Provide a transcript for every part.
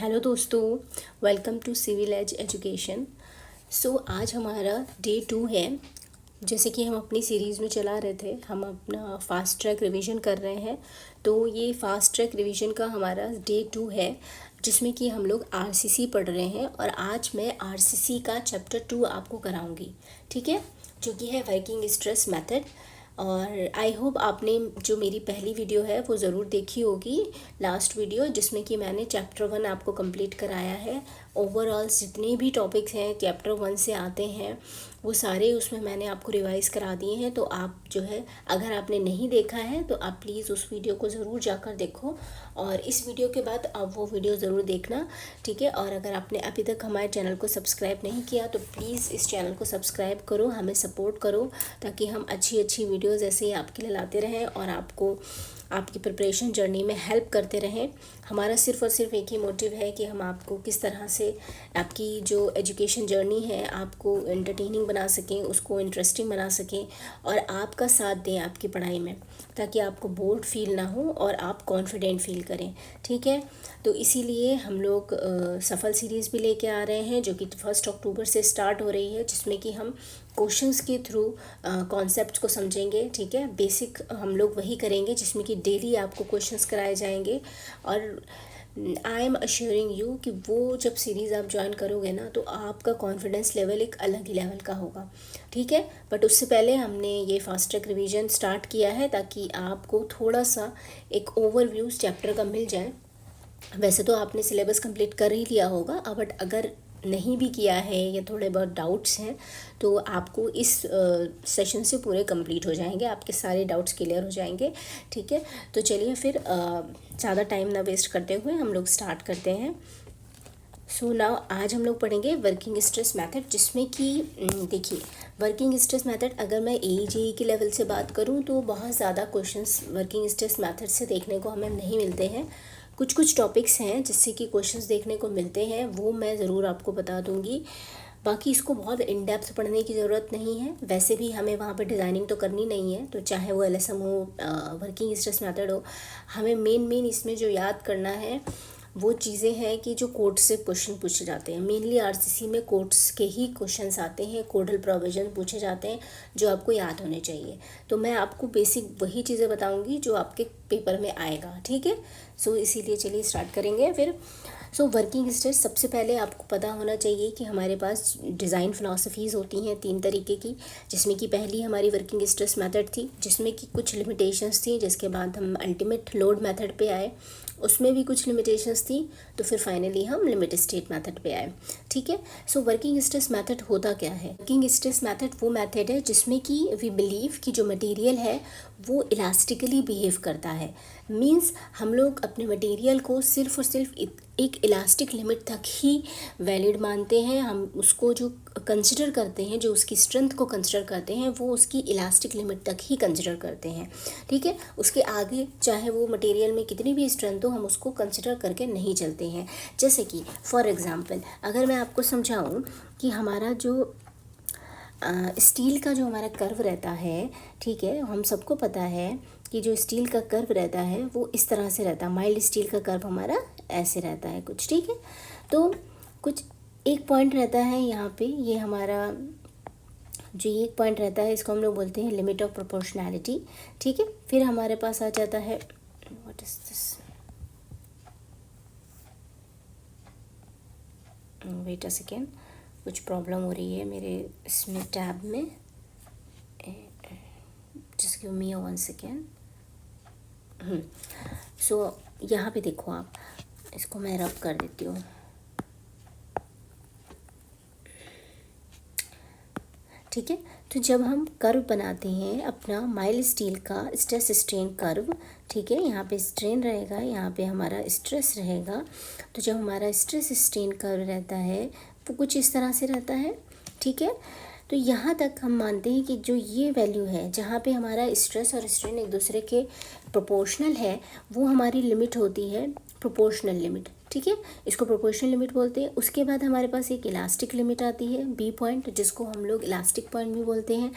Hello दोस्तों, welcome to Civil Edge Education. आज हमारा डे 2 है। जैसे कि हम अपनी सीरीज़ में चला रहे थे, हम अपना फास्ट ट्रैक रिवीजन कर रहे हैं। तो ये फास्ट ट्रैक रिवीजन का हमारा डे 2 है, जिसमें कि हम लोग आरसीसी पढ़ रहे हैं। और आज मैं आरसीसी का चैप्टर 2 आपको कराऊंगी, ठीक है, जो कि है वर्किंग स्ट्रेस मेथड। और आई होप आपने जो मेरी पहली वीडियो है वो ज़रूर देखी होगी, लास्ट वीडियो, जिसमें कि मैंने चैप्टर 1 आपको कंप्लीट कराया है। ओवरऑल जितने भी टॉपिक्स हैं चैप्टर 1 से आते हैं वो सारे उसमें मैंने आपको रिवाइज़ करा दिए हैं। तो आप जो है, अगर आपने नहीं देखा है तो आप प्लीज़ उस वीडियो को ज़रूर जाकर देखो, और इस वीडियो के बाद आप वो वीडियो ज़रूर देखना, ठीक है। और अगर आपने अभी तक हमारे चैनल को सब्सक्राइब नहीं किया तो प्लीज़ इस चैनल को सब्सक्राइब करो, हमें सपोर्ट करो, ताकि हम अच्छी अच्छी वीडियोज़ ऐसे ही आपके लिए लाते रहें और आपको आपकी प्रिपरेशन जर्नी में हेल्प करते रहें। हमारा सिर्फ़ और सिर्फ एक ही मोटिव है कि हम आपको किस तरह से आपकी जो एजुकेशन जर्नी है आपको एंटरटेनिंग बना सकें, उसको इंटरेस्टिंग बना सकें, और आपका साथ दें आपकी पढ़ाई में, ताकि आपको बोर्ड फील ना हो और आप कॉन्फिडेंट फील करें, ठीक है। तो इसीलिए हम लोग सफल सीरीज़ भी लेके आ रहे हैं, जो कि 1 अक्टूबर से स्टार्ट हो रही है, जिसमें कि हम क्वेश्चंस के थ्रू कॉन्सेप्ट्स को समझेंगे, ठीक है। बेसिक हम लोग वही करेंगे जिसमें कि डेली आपको क्वेश्चंस कराए जाएंगे। और आई एम अश्योरिंग यू कि वो जब सीरीज़ आप ज्वाइन करोगे ना, तो आपका कॉन्फिडेंस लेवल एक अलग ही लेवल का होगा, ठीक है। बट उससे पहले हमने ये फास्ट ट्रैक रिवीजन स्टार्ट किया है, ताकि आपको थोड़ा सा एक ओवरव्यू चैप्टर का मिल जाए। वैसे तो आपने सिलेबस कंप्लीट कर ही लिया होगा, बट अगर नहीं भी किया है या थोड़े बहुत डाउट्स हैं तो आपको इस सेशन से पूरे कंप्लीट हो जाएंगे, आपके सारे डाउट्स क्लियर हो जाएंगे, ठीक है। तो चलिए फिर ज़्यादा टाइम ना वेस्ट करते हुए हम लोग स्टार्ट करते हैं। नाउ आज हम लोग पढ़ेंगे वर्किंग स्ट्रेस मेथड, जिसमें कि देखिए, वर्किंग स्ट्रेस मेथड अगर मैं AEJE के लेवल से बात करूं तो बहुत ज़्यादा क्वेश्चंस वर्किंग स्ट्रेस मेथड से देखने को हमें नहीं मिलते हैं। कुछ कुछ टॉपिक्स हैं जिससे कि क्वेश्चंस देखने को मिलते हैं, वो मैं ज़रूर आपको बता दूंगी। बाकी इसको बहुत इन डेप्थ पढ़ने की ज़रूरत नहीं है। वैसे भी हमें वहाँ पर डिज़ाइनिंग तो करनी नहीं है, तो चाहे वो LSM हो, वर्किंग स्ट्रेस मेथड हो, हमें मेन इसमें जो याद करना है वो चीज़ें हैं कि जो कोड से क्वेश्चन पूछे जाते हैं। मेनली आरसीसी में कोड्स के ही क्वेश्चंस आते हैं, कोडल प्रोविजन पूछे जाते हैं, जो आपको याद होने चाहिए। तो मैं आपको बेसिक वही चीज़ें बताऊंगी जो आपके पेपर में आएगा, ठीक है। इसीलिए चलिए स्टार्ट करेंगे फिर। वर्किंग स्ट्रेस, सबसे पहले आपको पता होना चाहिए कि हमारे पास डिज़ाइन फ़िलासफ़ीज़ होती हैं 3 तरीके की, जिसमें कि पहली हमारी वर्किंग स्ट्रेस मेथड थी, जिसमें कि कुछ लिमिटेशंस थी। जिसके बाद हम अल्टीमेट लोड मेथड पे आए, उसमें भी कुछ लिमिटेशंस थी। तो फिर फाइनली हम लिमिट स्टेट मेथड पे आए, ठीक है। वर्किंग स्ट्रेस मेथड होता क्या है? वर्किंग स्ट्रेस मेथड वो मेथड है जिसमें कि वी बिलीव कि जो मटेरियल है वो इलास्टिकली बिहेव करता है। मींस हम लोग अपने मटेरियल को सिर्फ और सिर्फ एक इलास्टिक लिमिट तक ही वैलिड मानते हैं। हम उसको जो कंसिडर करते हैं, जो उसकी स्ट्रेंथ को कंसिडर करते हैं, वो उसकी इलास्टिक लिमिट तक ही कंसिडर करते हैं, ठीक है। उसके आगे चाहे वो मटेरियल में कितनी भी स्ट्रेंथ हो, हम उसको कंसिडर करके नहीं चलते हैं। जैसे कि फॉर एग्ज़ाम्पल अगर मैं आपको समझाऊं कि हमारा जो स्टील का जो हमारा कर्व रहता है, ठीक है, हम सबको पता है कि जो स्टील का कर्व रहता है वो इस तरह से रहता है। माइल्ड स्टील का कर्व हमारा ऐसे रहता है कुछ, ठीक है। तो कुछ एक पॉइंट रहता है यहाँ पे, ये हमारा जो ये एक पॉइंट रहता है, इसको हम लोग बोलते हैं लिमिट ऑफ प्रोपोर्शनैलिटी, ठीक है। फिर हमारे पास आ जाता है, what is this, wait a second, कुछ प्रॉब्लम हो रही है मेरे इसमें टैब में, जस्ट गिव मी 1 सेकेंड। यहाँ पे देखो आप, इसको मैं रब कर देती हूँ, ठीक है। तो जब हम कर्व बनाते हैं अपना माइल्ड स्टील का स्ट्रेस स्ट्रेन कर्व, ठीक है, यहाँ पे स्ट्रेन रहेगा, यहाँ पे हमारा स्ट्रेस रहेगा। तो जब हमारा स्ट्रेस स्ट्रेन कर्व रहता है वो कुछ इस तरह से रहता है, ठीक है। तो यहाँ तक हम मानते हैं कि जो ये वैल्यू है जहाँ पे हमारा स्ट्रेस और स्ट्रेन एक दूसरे के प्रोपोर्शनल है, वो हमारी लिमिट होती है प्रोपोर्शनल लिमिट, ठीक है। इसको प्रोपोर्शनल लिमिट बोलते हैं। उसके बाद हमारे पास एक इलास्टिक लिमिट आती है, बी पॉइंट, जिसको हम लोग इलास्टिक पॉइंट भी बोलते हैं,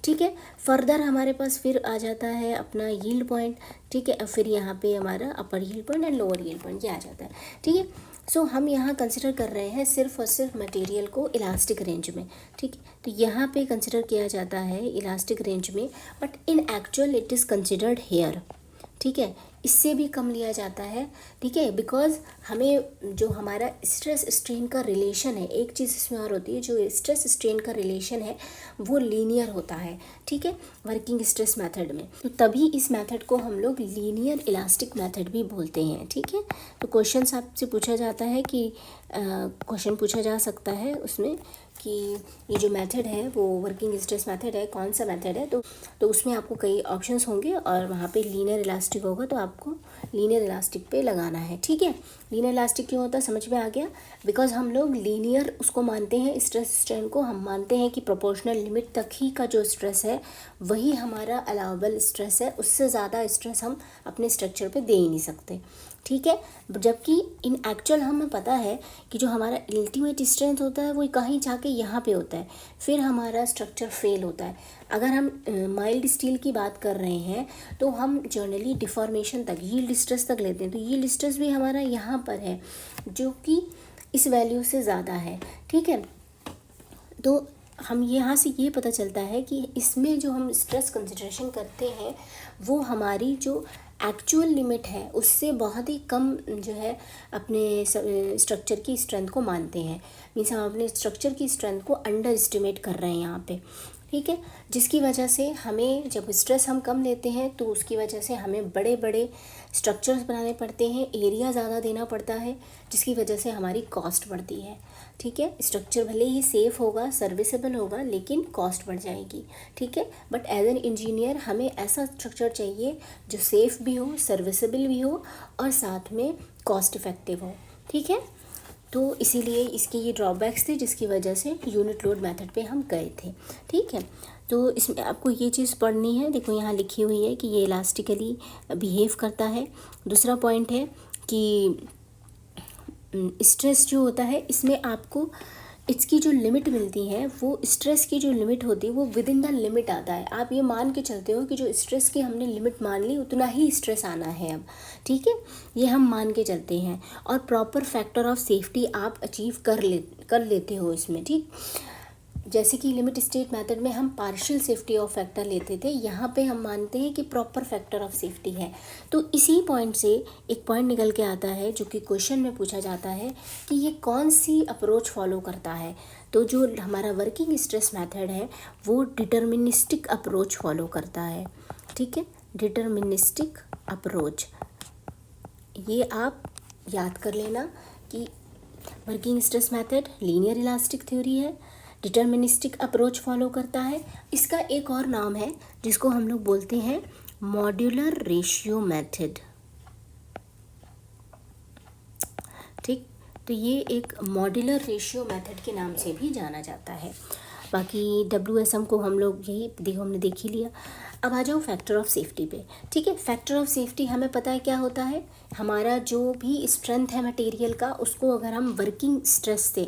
ठीक है। फर्दर हमारे पास फिर आ जाता है अपना यील्ड पॉइंट, ठीक है। फिर यहाँ पे हमारा upper yield point and lower yield point ये आ जाता है, ठीक है। सो हम यहाँ कंसिडर कर रहे हैं सिर्फ और सिर्फ मटेरियल को इलास्टिक रेंज में, ठीक है। तो यहाँ पे कंसिडर किया जाता है इलास्टिक रेंज में, but in actual it is considered here, ठीक है। इससे भी कम लिया जाता है, ठीक है, बिकॉज हमें जो हमारा स्ट्रेस स्ट्रेन का रिलेशन है, एक चीज़ इसमें और होती है, जो स्ट्रेस स्ट्रेन का रिलेशन है वो लीनियर होता है, ठीक है, वर्किंग स्ट्रेस मेथड में। तो तभी इस मेथड को हम लोग लीनियर इलास्टिक मेथड भी बोलते हैं, ठीक है। तो क्वेश्चन आपसे पूछा जाता है कि क्वेश्चन पूछा जा सकता है उसमें कि ये जो मेथड है वो वर्किंग स्ट्रेस मेथड है, कौन सा मेथड है। तो उसमें आपको कई ऑप्शंस होंगे और वहाँ पे लीनियर इलास्टिक होगा, तो आपको लीनियर इलास्टिक पे लगाना है, ठीक है। लीनियर इलास्टिक क्यों होता है समझ में आ गया, बिकॉज हम लोग लीनियर उसको मानते हैं, स्ट्रेस स्ट्रेन को हम मानते हैं कि प्रोपोर्शनल लिमिट तक ही का जो स्ट्रेस है वही हमारा अलाउबल स्ट्रेस है, उससे ज़्यादा स्ट्रेस हम अपने स्ट्रक्चर पे दे ही नहीं सकते, ठीक है। जबकि इन एक्चुअल हमें पता है कि जो हमारा अल्टीमेट स्ट्रेंथ होता है वो कहीं जाके यहाँ पे होता है, फिर हमारा स्ट्रक्चर फेल होता है। अगर हम माइल्ड स्टील की बात कर रहे हैं तो हम जनरली डिफॉर्मेशन तक, यील्ड स्ट्रेस तक लेते हैं, तो यील्ड स्ट्रेस भी हमारा यहाँ पर है जो कि इस वैल्यू से ज़्यादा है, ठीक है। तो हम यहाँ से ये पता चलता है कि इसमें जो हम स्ट्रेस कंसिडरेशन करते हैं वो हमारी जो एक्चुअल लिमिट है उससे बहुत ही कम जो है अपने स्ट्रक्चर की स्ट्रेंथ को मानते हैं। मीन्स हम अपने स्ट्रक्चर की स्ट्रेंथ को अंडर एस्टिमेट कर रहे हैं यहाँ पे, ठीक है। जिसकी वजह से हमें जब स्ट्रेस हम कम लेते हैं तो उसकी वजह से हमें बड़े बड़े स्ट्रक्चर्स बनाने पड़ते हैं, एरिया ज़्यादा देना पड़ता है, जिसकी वजह से हमारी कॉस्ट बढ़ती है, ठीक है। स्ट्रक्चर भले ही सेफ़ होगा, सर्विसेबल होगा, लेकिन कॉस्ट बढ़ जाएगी, ठीक है। बट एज एन इंजीनियर हमें ऐसा स्ट्रक्चर चाहिए जो सेफ़ भी हो, सर्विसेबल भी हो और साथ में कॉस्ट इफ़ेक्टिव हो, ठीक है। तो इसीलिए इसके ये ड्रॉबैक्स थे जिसकी वजह से यूनिट लोड मेथड पे हम गए थे, ठीक है। तो इसमें आपको ये चीज़ पढ़नी है, देखो यहाँ लिखी हुई है कि ये इलास्टिकली बिहेव करता है। दूसरा पॉइंट है कि स्ट्रेस जो होता है इसमें आपको इसकी जो लिमिट मिलती है वो स्ट्रेस की जो लिमिट होती है वो विद इन द लिमिट आता है। आप ये मान के चलते हो कि जो स्ट्रेस की हमने लिमिट मान ली उतना ही स्ट्रेस आना है अब, ठीक है, ये हम मान के चलते हैं। और प्रॉपर फैक्टर ऑफ सेफ्टी आप अचीव कर लेते हो इसमें, ठीक। जैसे कि लिमिट स्टेट मेथड में हम पार्शियल सेफ्टी ऑफ फैक्टर लेते थे, यहाँ पे हम मानते हैं कि प्रॉपर फैक्टर ऑफ सेफ्टी है। तो इसी पॉइंट से एक पॉइंट निकल के आता है जो कि क्वेश्चन में पूछा जाता है कि ये कौन सी अप्रोच फॉलो करता है। तो जो हमारा वर्किंग स्ट्रेस मेथड है वो डिटर्मिनिस्टिक अप्रोच फॉलो करता है, ठीक है, डिटर्मिनिस्टिक अप्रोच। ये आप याद कर लेना कि working stress method linear elastic theory है, डिटर्मिनिस्टिक अप्रोच फॉलो करता है। इसका एक और नाम है जिसको हम लोग बोलते हैं मॉड्यूलर रेशियो मेथड, ठीक। तो ये एक मॉड्यूलर रेशियो मेथड के नाम से भी जाना जाता है। बाकी WSM को हम लोग यही देखो हमने देख ही लिया। अब आ जाओ फैक्टर ऑफ सेफ्टी पे, ठीक है। फैक्टर ऑफ सेफ्टी हमें पता है क्या होता है, हमारा जो भी स्ट्रेंथ है मटेरियल का उसको अगर हम वर्किंग स्ट्रेस से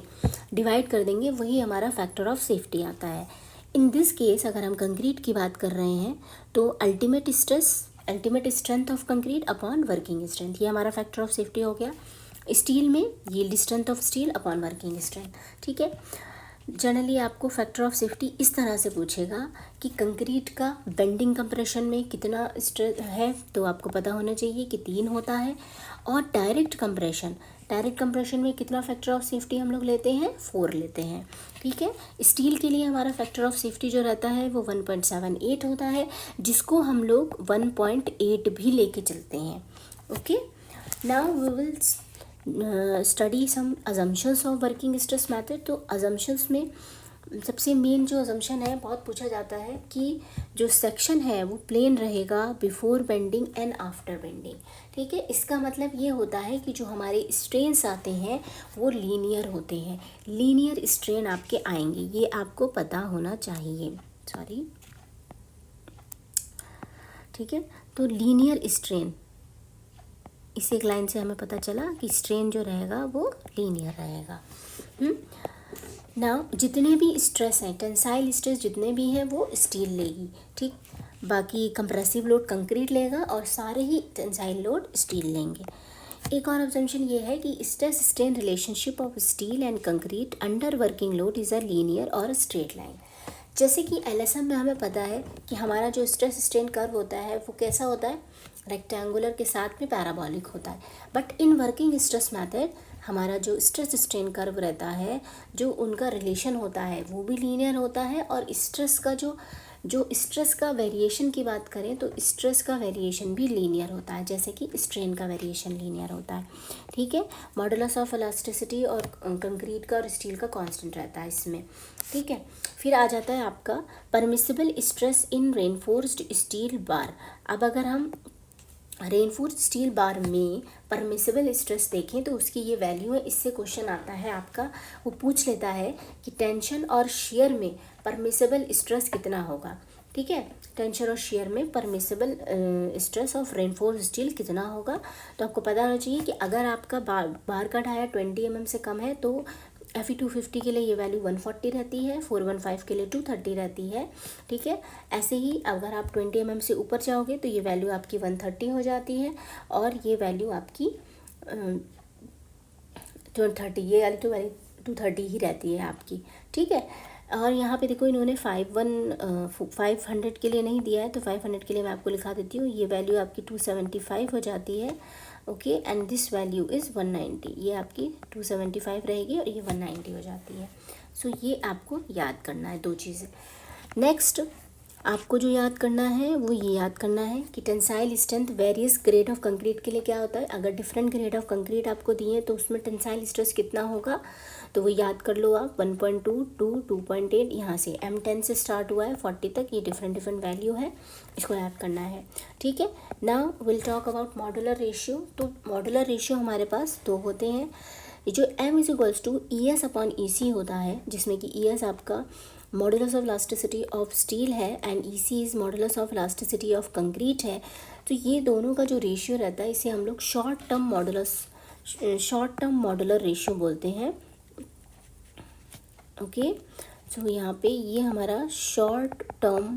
डिवाइड कर देंगे वही हमारा फैक्टर ऑफ सेफ्टी आता है। इन दिस केस अगर हम कंक्रीट की बात कर रहे हैं तो ultimate strength of concrete upon working strength, ये हमारा फैक्टर ऑफ सेफ्टी हो गया। स्टील में yield strength of steel upon working strength, ठीक है। जनरली आपको फैक्टर ऑफ सेफ्टी इस तरह से पूछेगा कि कंक्रीट का बेंडिंग कंप्रेशन में कितना स्ट्रेस है, तो आपको पता होना चाहिए कि 3 होता है। और डायरेक्ट कंप्रेशन में कितना फैक्टर ऑफ सेफ्टी हम लोग लेते हैं, 4 लेते हैं, ठीक है। स्टील के लिए हमारा फैक्टर ऑफ सेफ्टी जो रहता है वो 1.78 होता है, जिसको हम लोग 1.8 भी लेके चलते हैं, okay. Now we will study some assumptions of working stress method. तो अजम्पशंस में सबसे मेन जो अजम्पशन है बहुत पूछा जाता है कि जो सेक्शन है वो प्लेन रहेगा before bending and after bending, ठीक है। इसका मतलब ये होता है कि जो हमारे स्ट्रेन्स आते हैं वो लीनियर होते हैं, लीनियर स्ट्रेन आपके आएंगे, ये आपको पता होना चाहिए, ठीक है। तो लीनियर स्ट्रेन, इस एक लाइन से हमें पता चला कि स्ट्रेन जो रहेगा वो लीनियर रहेगा। नाउ जितने भी स्ट्रेस हैं, टेंसाइल स्ट्रेस जितने भी हैं वो स्टील लेगी, ठीक। बाकी कंप्रेसिव लोड कंक्रीट लेगा और सारे ही टेंसाइल लोड स्टील लेंगे। एक और ऑब्जर्वेशन ये है कि stress strain relationship of steel and concrete under working load is a linear और स्ट्रेट लाइन। जैसे कि एलएसएम में हमें पता है कि हमारा जो स्ट्रेस स्ट्रेन कर्व होता है वो कैसा होता है, रेक्टेंगुलर के साथ में पैराबोलिक होता है। But in working stress method हमारा जो स्ट्रेस स्ट्रेन कर्व रहता है, जो उनका रिलेशन होता है वो भी लीनियर होता है, और स्ट्रेस का जो स्ट्रेस का वेरिएशन की बात करें तो स्ट्रेस का वेरिएशन भी लीनियर होता है, जैसे कि स्ट्रेन का वेरिएशन लीनियर होता है। ठीक है, मॉडुलस ऑफ इलास्टिसिटी और कंक्रीट का और स्टील का कांस्टेंट रहता है इसमें। ठीक है, फिर आ जाता है आपका परमिसिबल स्ट्रेस इन रेनफोर्स्ड स्टील बार। अब अगर हम रेनफोर्स्ड स्टील बार में परमिसिबल स्ट्रेस देखें तो उसकी ये वैल्यू है। इससे क्वेश्चन आता है आपका, वो पूछ लेता है कि टेंशन और शेयर में परमिसिबल स्ट्रेस कितना होगा। ठीक है, टेंशन और शेयर में permissible stress of reinforced steel कितना होगा। तो आपको पता होना चाहिए कि अगर आपका बार का डाया 20 mm से कम है तो Fe 250 के लिए ये वैल्यू 140 रहती है, 415 के लिए 230 रहती है। ठीक है, ऐसे ही अगर आप 20 mm से ऊपर जाओगे तो ये वैल्यू आपकी 130 हो जाती है, और ये वैल्यू आपकी 230, ये वाली तो वैल्यू 230 ही रहती है आपकी। ठीक है, और यहाँ पे देखो इन्होंने 500 के लिए नहीं दिया है, तो 500 के लिए मैं आपको लिखा देती हूँ। ये वैल्यू आपकी 275 हो जाती है। Okay, and this value is 190। ये आपकी 275 रहेगी और ये 190 हो जाती है। सो ये आपको याद करना है दो चीज़ें। नेक्स्ट आपको जो याद करना है वो ये याद करना है कि tensile strength various grade of concrete के लिए क्या होता है। अगर डिफरेंट ग्रेड ऑफ कंक्रीट आपको दिए तो उसमें टेंसाइल स्ट्रेस कितना होगा, तो वो याद कर लो आप। 1.2, 2, 2.8, यहाँ से M10 से स्टार्ट हुआ है 40 तक, ये डिफरेंट वैल्यू है, इसको याद करना है। ठीक है, now will talk about modular ratio. तो मॉडुलर रेशियो हमारे पास दो होते हैं, जो M=ES/EC होता है, जिसमें कि ES आपका modulus of elasticity of steel है and EC is modulus of elasticity of concrete है। तो ये दोनों का जो रेशियो रहता है इसे हम लोग शॉर्ट टर्म मॉडुलर रेशियो बोलते हैं। ओके, सो यहाँ पे ये हमारा शॉर्ट टर्म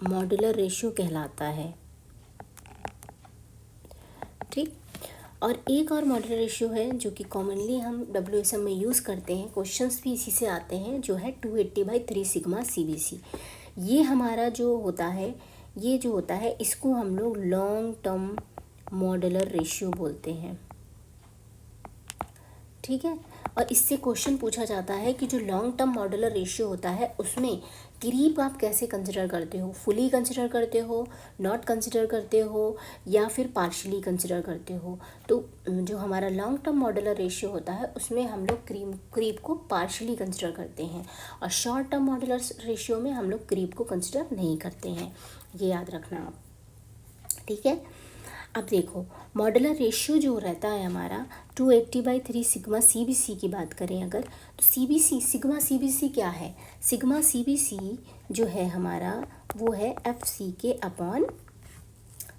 मॉडुलर रेशियो कहलाता है। ठीक, और एक और मॉडुलर रेशियो है जो कि कॉमनली हम WSM में यूज़ करते हैं, क्वेश्चंस भी इसी से आते हैं, जो है 280/3 सिग्मा CBC। ये हमारा जो होता है, इसको हम लोग लॉन्ग टर्म मॉडुलर रेशियो बोलते हैं। ठीक है, और इससे क्वेश्चन पूछा जाता है कि जो लॉन्ग टर्म मॉडुलर रेशियो होता है उसमें क्रीप आप कैसे कंसिडर करते हो, फुली कंसिडर करते हो, नॉट कंसिडर करते हो, या फिर पार्शली कंसिडर करते हो। तो जो हमारा लॉन्ग टर्म मॉडुलर रेशियो होता है उसमें हम लोग क्रीप को पार्शली कंसिडर करते हैं, और शॉर्ट टर्म मॉडुलर रेशियो में हम लोग क्रीप को कंसिडर नहीं करते हैं। ये याद रखना आप। ठीक है, अब देखो मॉडुलर रेशियो जो रहता है हमारा 280/3 सिग्मा CBC की बात करें अगर, तो सिग्मा CBC क्या है। सिग्मा CBC जो है हमारा वो है FCK upon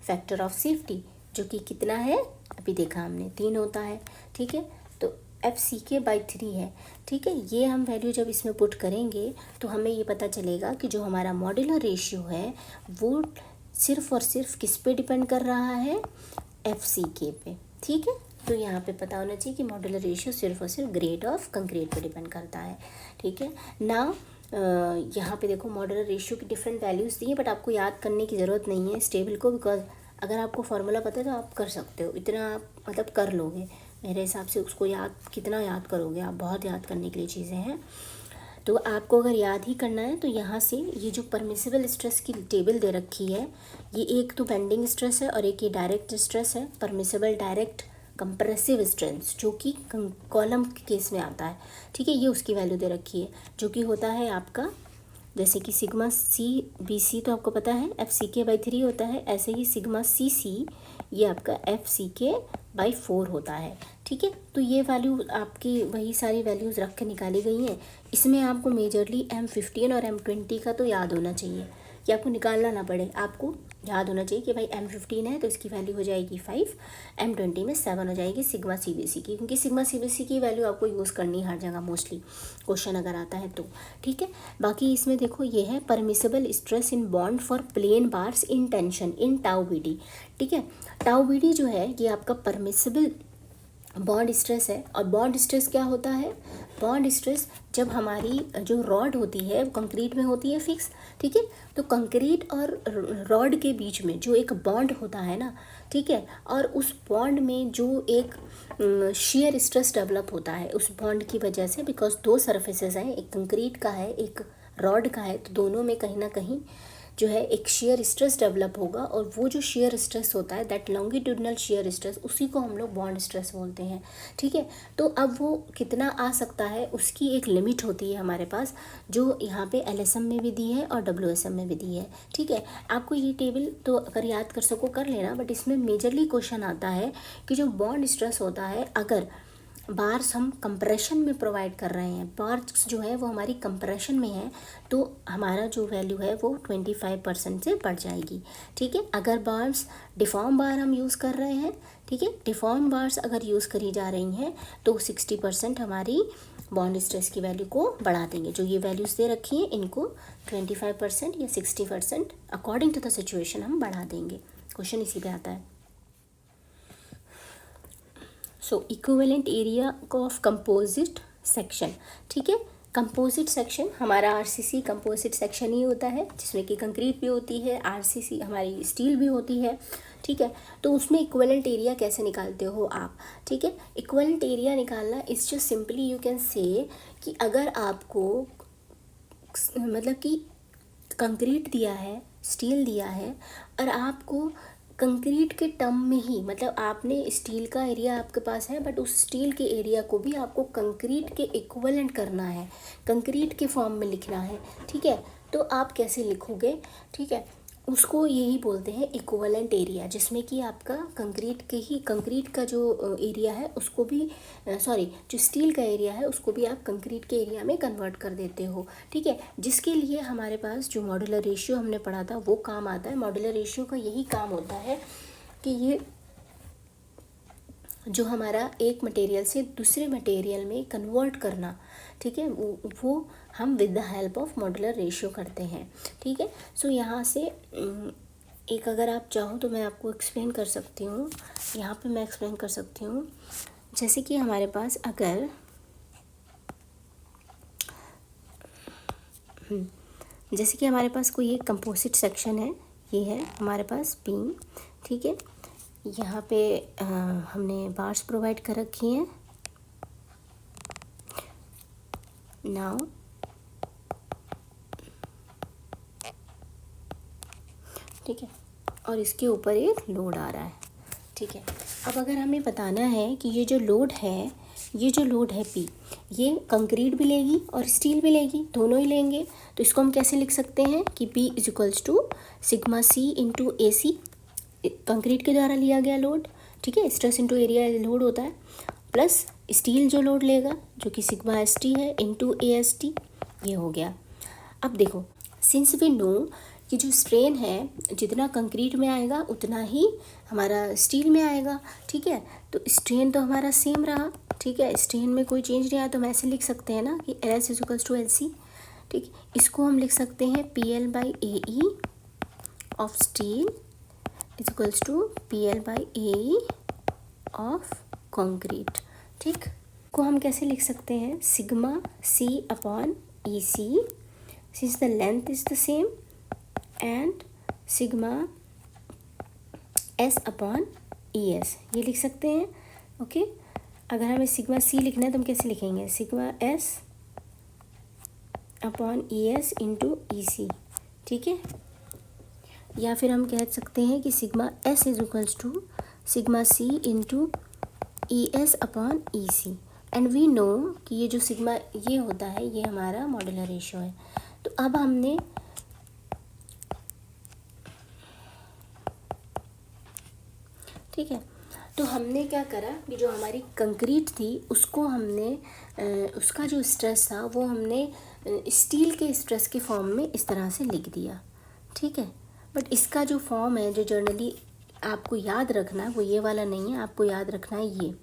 factor of safety, जो कि कितना है अभी देखा हमने 3 होता है। ठीक है, तो FCK/3 है। ठीक है, ये हम वैल्यू जब इसमें पुट करेंगे तो हमें ये पता चलेगा कि जो हमारा मॉडुलर रेशियो है वो सिर्फ और सिर्फ किस पे डिपेंड कर रहा है, FCK पे। ठीक है, तो यहाँ पे पता होना चाहिए कि मॉडुलर रेशियो सिर्फ और सिर्फ ग्रेड ऑफ कंक्रीट पे डिपेंड करता है। ठीक है, नाउ यहाँ पे देखो मॉडुलर रेशियो की डिफरेंट वैल्यूज़ दी हैं, बट आपको याद करने की ज़रूरत नहीं है इस टेबल को, बिकॉज अगर आपको फार्मूला पता है तो आप कर सकते हो, इतना आप मतलब कर लोगे मेरे हिसाब से। उसको कितना याद करोगे आप, बहुत याद करने के लिए चीज़ें हैं। तो आपको अगर याद ही करना है तो यहाँ से ये जो परमिसिबल स्ट्रेस की टेबल दे रखी है, ये एक तो बेंडिंग स्ट्रेस है और एक ये डायरेक्ट स्ट्रेस है। परमिसिबल डायरेक्ट कंप्रेसिव स्ट्रेंथ जो कि कॉलम के केस में आता है। ठीक है, ये उसकी वैल्यू दे रखी है, जो कि होता है आपका जैसे कि सिग्मा CBC तो आपको पता है FCK/3 होता है, ऐसे ही सिग्मा CC ये आपका FCK/4 होता है। ठीक है, तो ये वैल्यू आपकी वही सारी वैल्यूज़ रख के निकाली गई हैं। इसमें आपको मेजरली M15 और M20 का तो याद होना चाहिए कि आपको निकालना ना पड़े, आपको याद होना चाहिए कि भाई M15 है तो इसकी वैल्यू हो जाएगी 5, M20 में 7 हो जाएगी सिग्मा CBC की, क्योंकि सिग्मा CBC की वैल्यू आपको यूज़ करनी है हर जगह मोस्टली क्वेश्चन अगर आता है तो, ठीक है। बाकी इसमें देखो ये है permissible stress in bond for plain bars in tension in tau BD, ठीक है। टाउ BD जो है ये आपका परमिसिबल बॉन्ड स्ट्रेस है। और बॉन्ड स्ट्रेस क्या होता है, बॉन्ड स्ट्रेस जब हमारी जो रॉड होती है वो कंक्रीट में होती है फिक्स, ठीक है। तो कंक्रीट और रॉड के बीच में जो एक बॉन्ड होता है ना, ठीक है, और उस बॉन्ड में जो एक शेयर स्ट्रेस डेवलप होता है उस बॉन्ड की वजह से, बिकॉज दो सरफेसेस हैं, एक कंक्रीट का है एक रॉड का है, तो दोनों में कहीं ना कहीं जो है एक शेयर स्ट्रेस डेवलप होगा। और वो जो शेयर स्ट्रेस होता है दैट लॉन्गिट्यूडनल शेयर स्ट्रेस, उसी को हम लोग बॉन्ड स्ट्रेस बोलते हैं, ठीक है। तो अब वो कितना आ सकता है उसकी एक लिमिट होती है हमारे पास, जो यहाँ पे LSM में भी दी है और WSM में भी दी है, ठीक है। आपको ये टेबल तो अगर याद कर सको कर लेना, बट इसमें मेजरली क्वेश्चन आता है कि जो बॉन्ड स्ट्रेस होता है अगर बार्स हम कंप्रेशन में प्रोवाइड कर रहे हैं, बार्स जो है वो हमारी कंप्रेशन में है, तो हमारा जो वैल्यू है वो 25% से बढ़ जाएगी, ठीक है। अगर बार्स डिफॉर्म बार हम यूज़ कर रहे हैं, ठीक है, डिफॉर्म बार्स अगर यूज़ करी जा रही हैं तो 60% हमारी बॉन्ड स्ट्रेस की वैल्यू को बढ़ा देंगे। जो ये वैल्यूज़ दे रखी हैं इनको 25% या 60% अकॉर्डिंग टू द सिचुएशन हम बढ़ा देंगे। क्वेश्चन इसी पे आता है। So equivalent area of composite section, ठीक है। कंपोजिट सेक्शन हमारा RCC कंपोजिट सेक्शन ही होता है, जिसमें कि कंक्रीट भी होती है, RCC हमारी स्टील भी होती है, ठीक है। तो उसमें इक्विवेलेंट एरिया कैसे निकालते हो आप, ठीक है। इक्विवेलेंट एरिया निकालना इस जो सिंपली यू कैन से कि अगर आपको मतलब कि कंक्रीट दिया है, स्टील दिया है, और आपको कंक्रीट के टर्म में ही, मतलब आपने स्टील का एरिया आपके पास है बट उस स्टील के एरिया को भी आपको कंक्रीट के इक्विवेलेंट करना है, कंक्रीट के फॉर्म में लिखना है, ठीक है। तो आप कैसे लिखोगे, ठीक है, उसको यही बोलते हैं इक्विवेलेंट एरिया, जिसमें कि आपका कंक्रीट का जो एरिया है उसको भी जो स्टील का एरिया है उसको भी आप कंक्रीट के एरिया में कन्वर्ट कर देते हो, ठीक है। जिसके लिए हमारे पास जो मॉड्यूलर रेशियो हमने पढ़ा था वो काम आता है। मॉड्यूलर रेशियो का यही काम होता है कि ये जो हमारा एक मटेरियल से दूसरे मटेरियल में कन्वर्ट करना, ठीक है, वो हम with the help of modular ratio करते हैं, ठीक है। सो यहाँ से एक अगर आप चाहो तो मैं आपको एक्सप्लेन कर सकती हूँ, यहाँ पे मैं एक्सप्लेन कर सकती हूँ। जैसे कि हमारे पास अगर जैसे कि हमारे पास कोई एक कंपोजिट सेक्शन है, ये है हमारे पास बीम, ठीक है। यहाँ पे हमने बार्स प्रोवाइड कर रखी हैं। नाउ ठीक है, और इसके ऊपर एक लोड आ रहा है, ठीक है। अब अगर हमें बताना है कि ये जो लोड है P, ये कंक्रीट भी लेगी और स्टील भी लेगी, दोनों ही लेंगे, तो इसको हम कैसे लिख सकते हैं कि P = sigma C × AC, concrete के द्वारा लिया गया लोड, ठीक है, स्ट्रेस इंटू एरिया लोड होता है, प्लस स्टील जो लोड लेगा जो कि सिग्मा ST है × AST, ये हो गया। अब देखो, सिंस वी नो कि जो स्ट्रेन है जितना कंक्रीट में आएगा उतना ही हमारा स्टील में आएगा, ठीक है। तो स्ट्रेन तो हमारा सेम रहा, ठीक है, स्ट्रेन में कोई चेंज नहीं आया, तो हम ऐसे लिख सकते हैं ना कि LS = LC, ठीक। इसको हम लिख सकते हैं PL/AE of steel = PL/AE of concrete, ठीक। को हम कैसे लिख सकते हैं, sigma C/EC, since the length is the same, and sigma S/ES, ये लिख सकते हैं, ओके। अगर हमें सिग्मा C लिखना है तो हम कैसे लिखेंगे, सिग्मा S/ES × EC, ठीक है। या फिर हम कह सकते हैं कि sigma S = sigma C × ES/EC, and we know कि ये जो सिग्मा ये होता है ये हमारा मॉड्यूलर रेशियो है। तो अब हमने ठीक है, तो हमने क्या करा कि जो हमारी कंक्रीट थी उसको हमने उसका जो स्ट्रेस था वो हमने स्टील के स्ट्रेस के फॉर्म में इस तरह से लिख दिया, ठीक है। बट इसका जो फॉर्म है जो जनरली आपको याद रखना है वो ये वाला नहीं है, आपको याद रखना है ये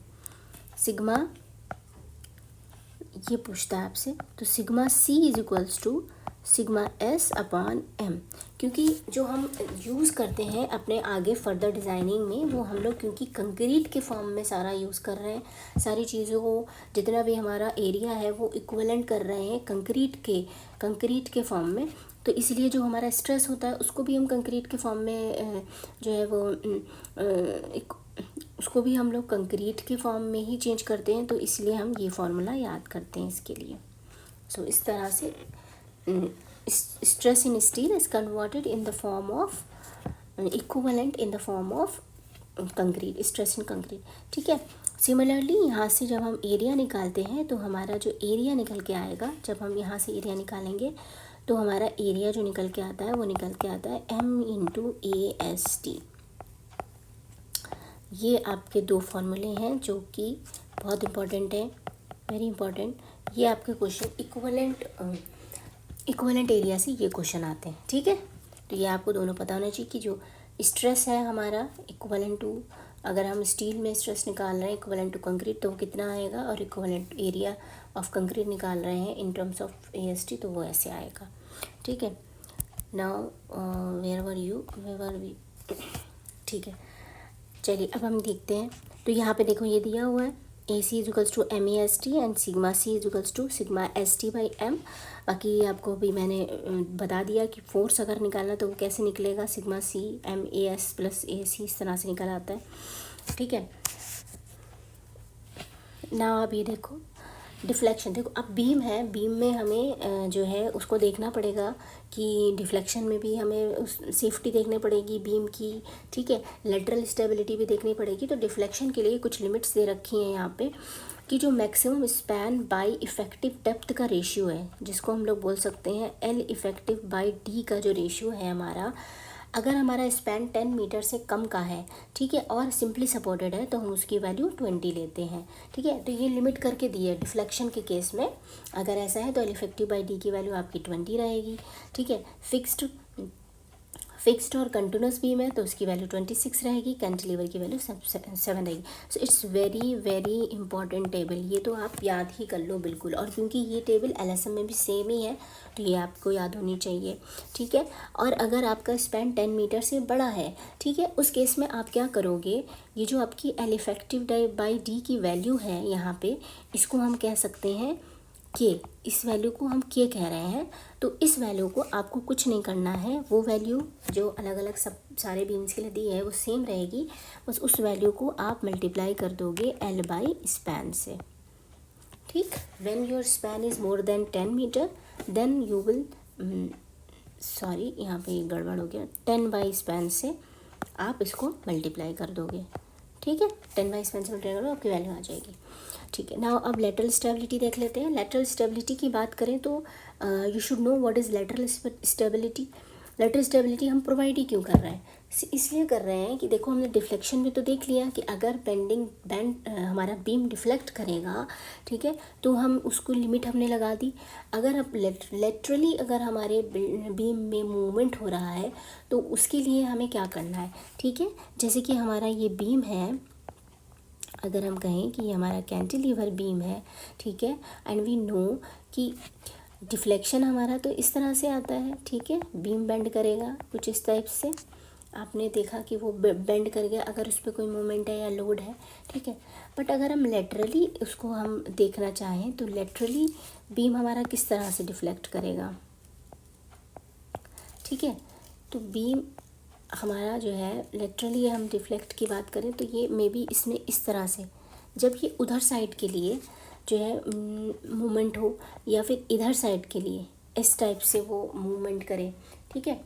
सिग्मा, ये पूछता है आपसे, तो sigma c is equals to sigma s upon m, क्योंकि जो हम यूज़ करते हैं अपने आगे फर्दर डिज़ाइनिंग में वो हम लोग क्योंकि कंक्रीट के फॉर्म में सारा यूज़ कर रहे हैं, सारी चीज़ों को जितना भी हमारा एरिया है वो इक्विवेलेंट कर रहे हैं कंक्रीट के फॉर्म में, तो इसलिए जो हमारा स्ट्रेस होता है उसको भी हम कंक्रीट के फॉर्म में जो है वो उसको भी हम लोग कंक्रीट के फॉर्म में ही चेंज करते हैं, तो इसलिए हम ये फार्मूला याद करते हैं इसके लिए। सो इस तरह से stress in steel is converted in the form of equivalent in the form of concrete, stress in concrete, ठीक है। सिमिलरली यहाँ से जब हम एरिया निकालते हैं तो हमारा जो एरिया निकल के आएगा, जब हम यहाँ से एरिया निकालेंगे तो हमारा एरिया जो निकल के आता है वो निकल के आता है M/AST। ये आपके दो फॉर्मूले हैं जो कि बहुत इंपॉर्टेंट है, वेरी इंपॉर्टेंट। ये आपके क्वेश्चन इक्विवेलेंट एरिया से ये क्वेश्चन आते हैं, ठीक है। तो ये आपको दोनों पता होना चाहिए कि जो स्ट्रेस है हमारा इक्विवेलेंट टू, अगर हम स्टील में स्ट्रेस निकाल रहे हैं इक्विवेलेंट टू कंक्रीट तो वो कितना आएगा, और इक्विवेलेंट एरिया ऑफ कंक्रीट निकाल रहे हैं इन टर्म्स ऑफ AST तो वो ऐसे आएगा, ठीक है। नाउ वेयर वर वी, ठीक है। चलिए अब हम देखते हैं, तो यहाँ पे देखो ये दिया हुआ है AC is equals to MAST and sigma C is equals to sigma ST/M। बाकी आपको भी मैंने बता दिया कि फोर्स अगर निकालना तो वो कैसे निकलेगा, sigma C MAS plus AC इस तरह से निकल आता है, ठीक है ना। अब ये देखो डिफ्लेक्शन, देखो अब बीम है, बीम में हमें जो है उसको देखना पड़ेगा कि डिफ्लेक्शन में भी हमें उस सेफ्टी देखनी पड़ेगी बीम की, ठीक है। लेटरल स्टेबिलिटी भी देखनी पड़ेगी। तो डिफ्लेक्शन के लिए कुछ लिमिट्स दे रखी हैं यहाँ पे कि जो maximum span by effective depth का रेशियो है, जिसको हम लोग बोल सकते हैं L इफ़ेक्टिव बाय D का जो रेशियो है हमारा, अगर हमारा स्पैन 10 मीटर से कम का है, ठीक है, और सिंपली सपोर्टेड है तो हम उसकी वैल्यू 20 लेते हैं, ठीक है। तो ये लिमिट करके दी है डिफ्लेक्शन के केस में, अगर ऐसा है तो L इफेक्टिव बाई D की वैल्यू आपकी 20 रहेगी, ठीक है। फिक्स्ड और कंटिन्यूस बीम है तो उसकी वैल्यू 26 रहेगी, कैंटिलीवर की वैल्यू 7 रहेगी। So it's very very important table, ये तो आप याद ही कर लो बिल्कुल, और क्योंकि ये टेबल LSM में भी सेम ही है तो ये आपको याद होनी चाहिए, ठीक है। और अगर आपका स्पैन 10 मीटर से बड़ा है, ठीक है, उस केस में आप क्या करोगे, ये जो आपकी L इफेक्टिव बाई D की वैल्यू है यहाँ पे, इसको हम कह सकते हैं के, इस वैल्यू को हम के कह रहे हैं। तो इस वैल्यू को आपको कुछ नहीं करना है, वो वैल्यू जो अलग अलग सब सारे बीम्स के लिए दी है वो सेम रहेगी, बस उस वैल्यू को आप मल्टीप्लाई कर दोगे L बाई स्पैन से, ठीक। When your span is more than 10 metre then you will, sorry यहाँ पे गड़बड़ हो गया, 10 बाई स्पैन से आप इसको मल्टीप्लाई कर दोगे, ठीक है। 10 बाई स्पैन से मल्टीप्लाई करो आपकी वैल्यू आ जाएगी, ठीक है। नाउ अब लेटरल स्टेबिलिटी देख लेते हैं। लेटरल स्टेबिलिटी की बात करें तो you should know what is lateral stability. Lateral stability हम प्रोवाइड ही क्यों कर रहे हैं, इसलिए कर रहे हैं कि देखो हमने डिफ्लेक्शन में तो देख लिया कि अगर बैंड हमारा बीम डिफ्लेक्ट करेगा, ठीक है, तो हम उसको लिमिट हमने लगा दी। अगर अब लेटरली अगर हमारे बीम में मूवमेंट हो रहा है तो उसके लिए हमें क्या करना है, ठीक है। जैसे कि हमारा ये बीम है, अगर हम कहें कि हमारा कैंटिलीवर बीम है, ठीक है, एंड वी नो कि डिफ्लेक्शन हमारा तो इस तरह से आता है, ठीक है, बीम बेंड करेगा कुछ इस टाइप से, आपने देखा कि वो बेंड कर गया अगर उस पर कोई मोमेंट है या लोड है, ठीक है। बट अगर हम लेटरली उसको हम देखना चाहें तो लेटरली बीम हमारा किस तरह से डिफ्लेक्ट करेगा, ठीक है। तो बीम हमारा जो है लेटरली हम डिफ्लेक्ट की बात करें तो ये मे बी इसमें इस तरह से, जब ये उधर साइड के लिए जो है मूवमेंट हो या फिर इधर साइड के लिए इस टाइप से वो मूवमेंट करे, ठीक है,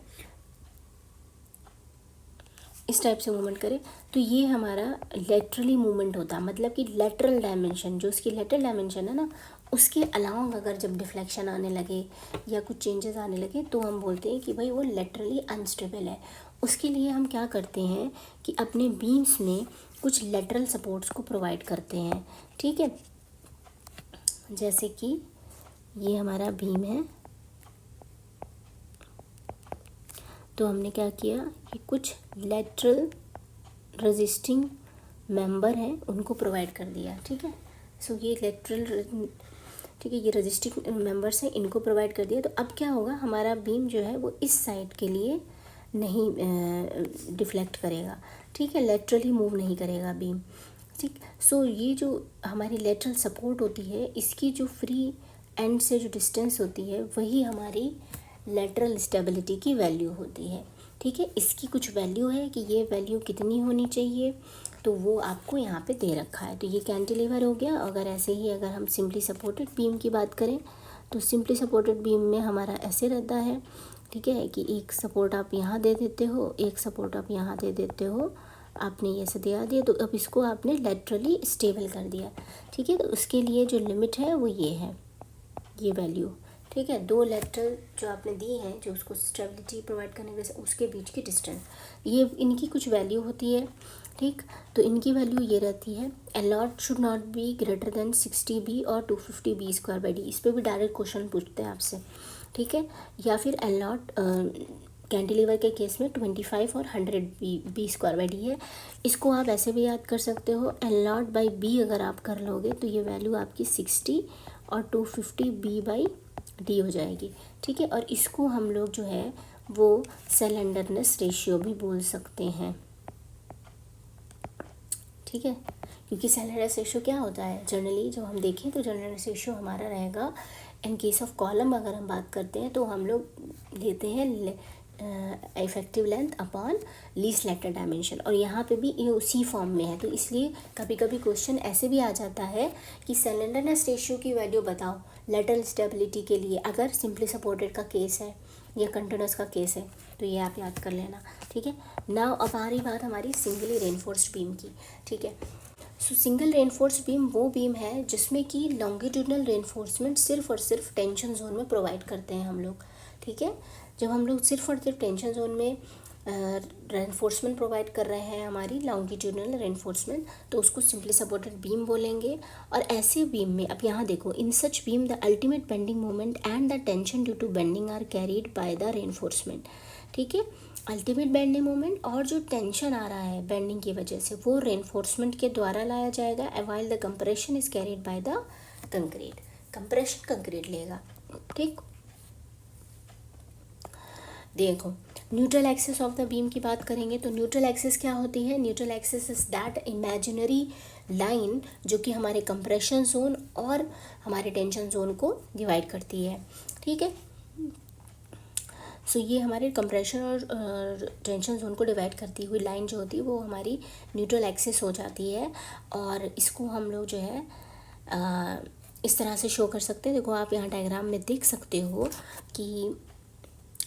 इस टाइप से मूवमेंट करे तो ये हमारा लेटरली मूवमेंट होता है। मतलब कि लेटरल डायमेंशन, जो उसकी लेटरल डायमेंशन है ना, उसके अलावा अगर जब डिफ्लेक्शन आने लगे या कुछ चेंजेस आने लगे तो हम बोलते हैं कि भाई वो लेटरली अनस्टेबल है। उसके लिए हम क्या करते हैं कि अपने बीम्स में कुछ लेटरल सपोर्ट्स को प्रोवाइड करते हैं, ठीक है। जैसे कि ये हमारा बीम है, तो हमने क्या किया कि कुछ लेटरल रेजिस्टिंग मेंबर हैं उनको प्रोवाइड कर दिया, ठीक है। सो ये लेटरल, ठीक है, ये रेजिस्टिंग मेंबर्स हैं, इनको प्रोवाइड कर दिया। तो अब क्या होगा, हमारा बीम जो है वो इस साइड के लिए नहीं डिफ्लेक्ट करेगा, ठीक है, लेटरली मूव नहीं करेगा बीम, ठीक। सो ये जो हमारी लेटरल सपोर्ट होती है, इसकी जो फ्री एंड से जो डिस्टेंस होती है वही हमारी लेटरल स्टेबिलिटी की वैल्यू होती है, ठीक है। इसकी कुछ वैल्यू है कि ये वैल्यू कितनी होनी चाहिए, तो वो आपको यहाँ पे दे रखा है। तो ये कैंटिलीवर हो गया। अगर ऐसे ही अगर हम सिंपली सपोर्टेड बीम की बात करें तो सिंपली सपोर्टेड बीम में हमारा ऐसे रहता है, ठीक है, कि एक सपोर्ट आप यहाँ दे देते हो, एक सपोर्ट आप यहाँ दे देते हो, आपने ये ऐसे दिया दिया, तो अब इसको आपने लेटरली स्टेबल कर दिया, ठीक है। तो उसके लिए जो लिमिट है वो ये है, ये वैल्यू, ठीक है। दो लेटरल जो आपने दी है, जो उसको स्टेबिलिटी प्रोवाइड करने के लिए, उसके बीच की डिस्टेंस, ये इनकी कुछ वैल्यू होती है, ठीक। तो इनकी वैल्यू ये रहती है, allot should not be greater than 60 b और 250 बी स्क्वायर बाई डी। इस पर भी डायरेक्ट क्वेश्चन पूछते हैं आपसे, ठीक है। या फिर अलॉट कैंटिलीवर के केस में 25 और 100 बी स्क्वायर बाई डी है। इसको आप ऐसे भी याद कर सकते हो, अलॉट बाई बी अगर आप कर लोगे तो ये वैल्यू आपकी 60 और 250 बी बाई डी हो जाएगी, ठीक है। और इसको हम लोग जो है वो स्लेंडरनेस रेशियो भी बोल सकते हैं, ठीक है। क्योंकि स्लेंडरनेस रेशियो क्या होता है, जनरली जब हम देखें तो जनरल रेशियो हमारा रहेगा, इन केस ऑफ कॉलम अगर हम बात करते हैं तो हम लोग लेते हैं effective length upon least lateral dimension, और यहाँ पे भी ये उसी फॉर्म में है। तो इसलिए कभी कभी क्वेश्चन ऐसे भी आ जाता है कि स्लेंडरनेस रेशियो की वैल्यू बताओ लेटरल स्टेबिलिटी के लिए, अगर सिंपली सपोर्टेड का केस है या कंटिन्यूस का केस है, तो ये आप याद कर लेना, ठीक है। नाउ अब आ रही बात हमारी सिंगली रेनफोर्स्ड बीम की, ठीक है। सो सिंगल रेनफोर्स्ड बीम वो बीम है जिसमें कि लॉन्गिट्यूडनल रेनफोर्समेंट सिर्फ और सिर्फ टेंशन जोन में प्रोवाइड करते हैं हम लोग, ठीक है। जब हम लोग सिर्फ और सिर्फ टेंशन जोन में रेनफोर्समेंट प्रोवाइड कर रहे हैं, हमारी लॉन्गिट्यूडनल रेनफोर्समेंट, तो उसको सिंपली सपोर्टेड बीम बोलेंगे। और ऐसे बीम में अब यहाँ देखो, in such beam the ultimate bending moment and the tension due to bending are carried by the reinforcement, ठीक है। अल्टीमेट बेंडिंग मोमेंट और जो टेंशन आ रहा है बेंडिंग की वजह से, वो रेनफोर्समेंट के द्वारा लाया जाएगा, while the compression is carried by the concrete. Compression concrete लेगा, ठीक। देखो neutral axis of the beam की बात करेंगे तो न्यूट्रल एक्सिस क्या होती है, neutral axis is that imaginary line जो कि हमारे कंप्रेशन जोन और हमारे टेंशन जोन को डिवाइड करती है, ठीक है। सो ये हमारे कंप्रेशन और टेंशन जोन को डिवाइड करती हुई लाइन जो होती है वो हमारी न्यूट्रल एक्सिस हो जाती है। और इसको हम लोग जो है इस तरह से शो कर सकते हैं। देखो आप यहाँ डायग्राम में देख सकते हो कि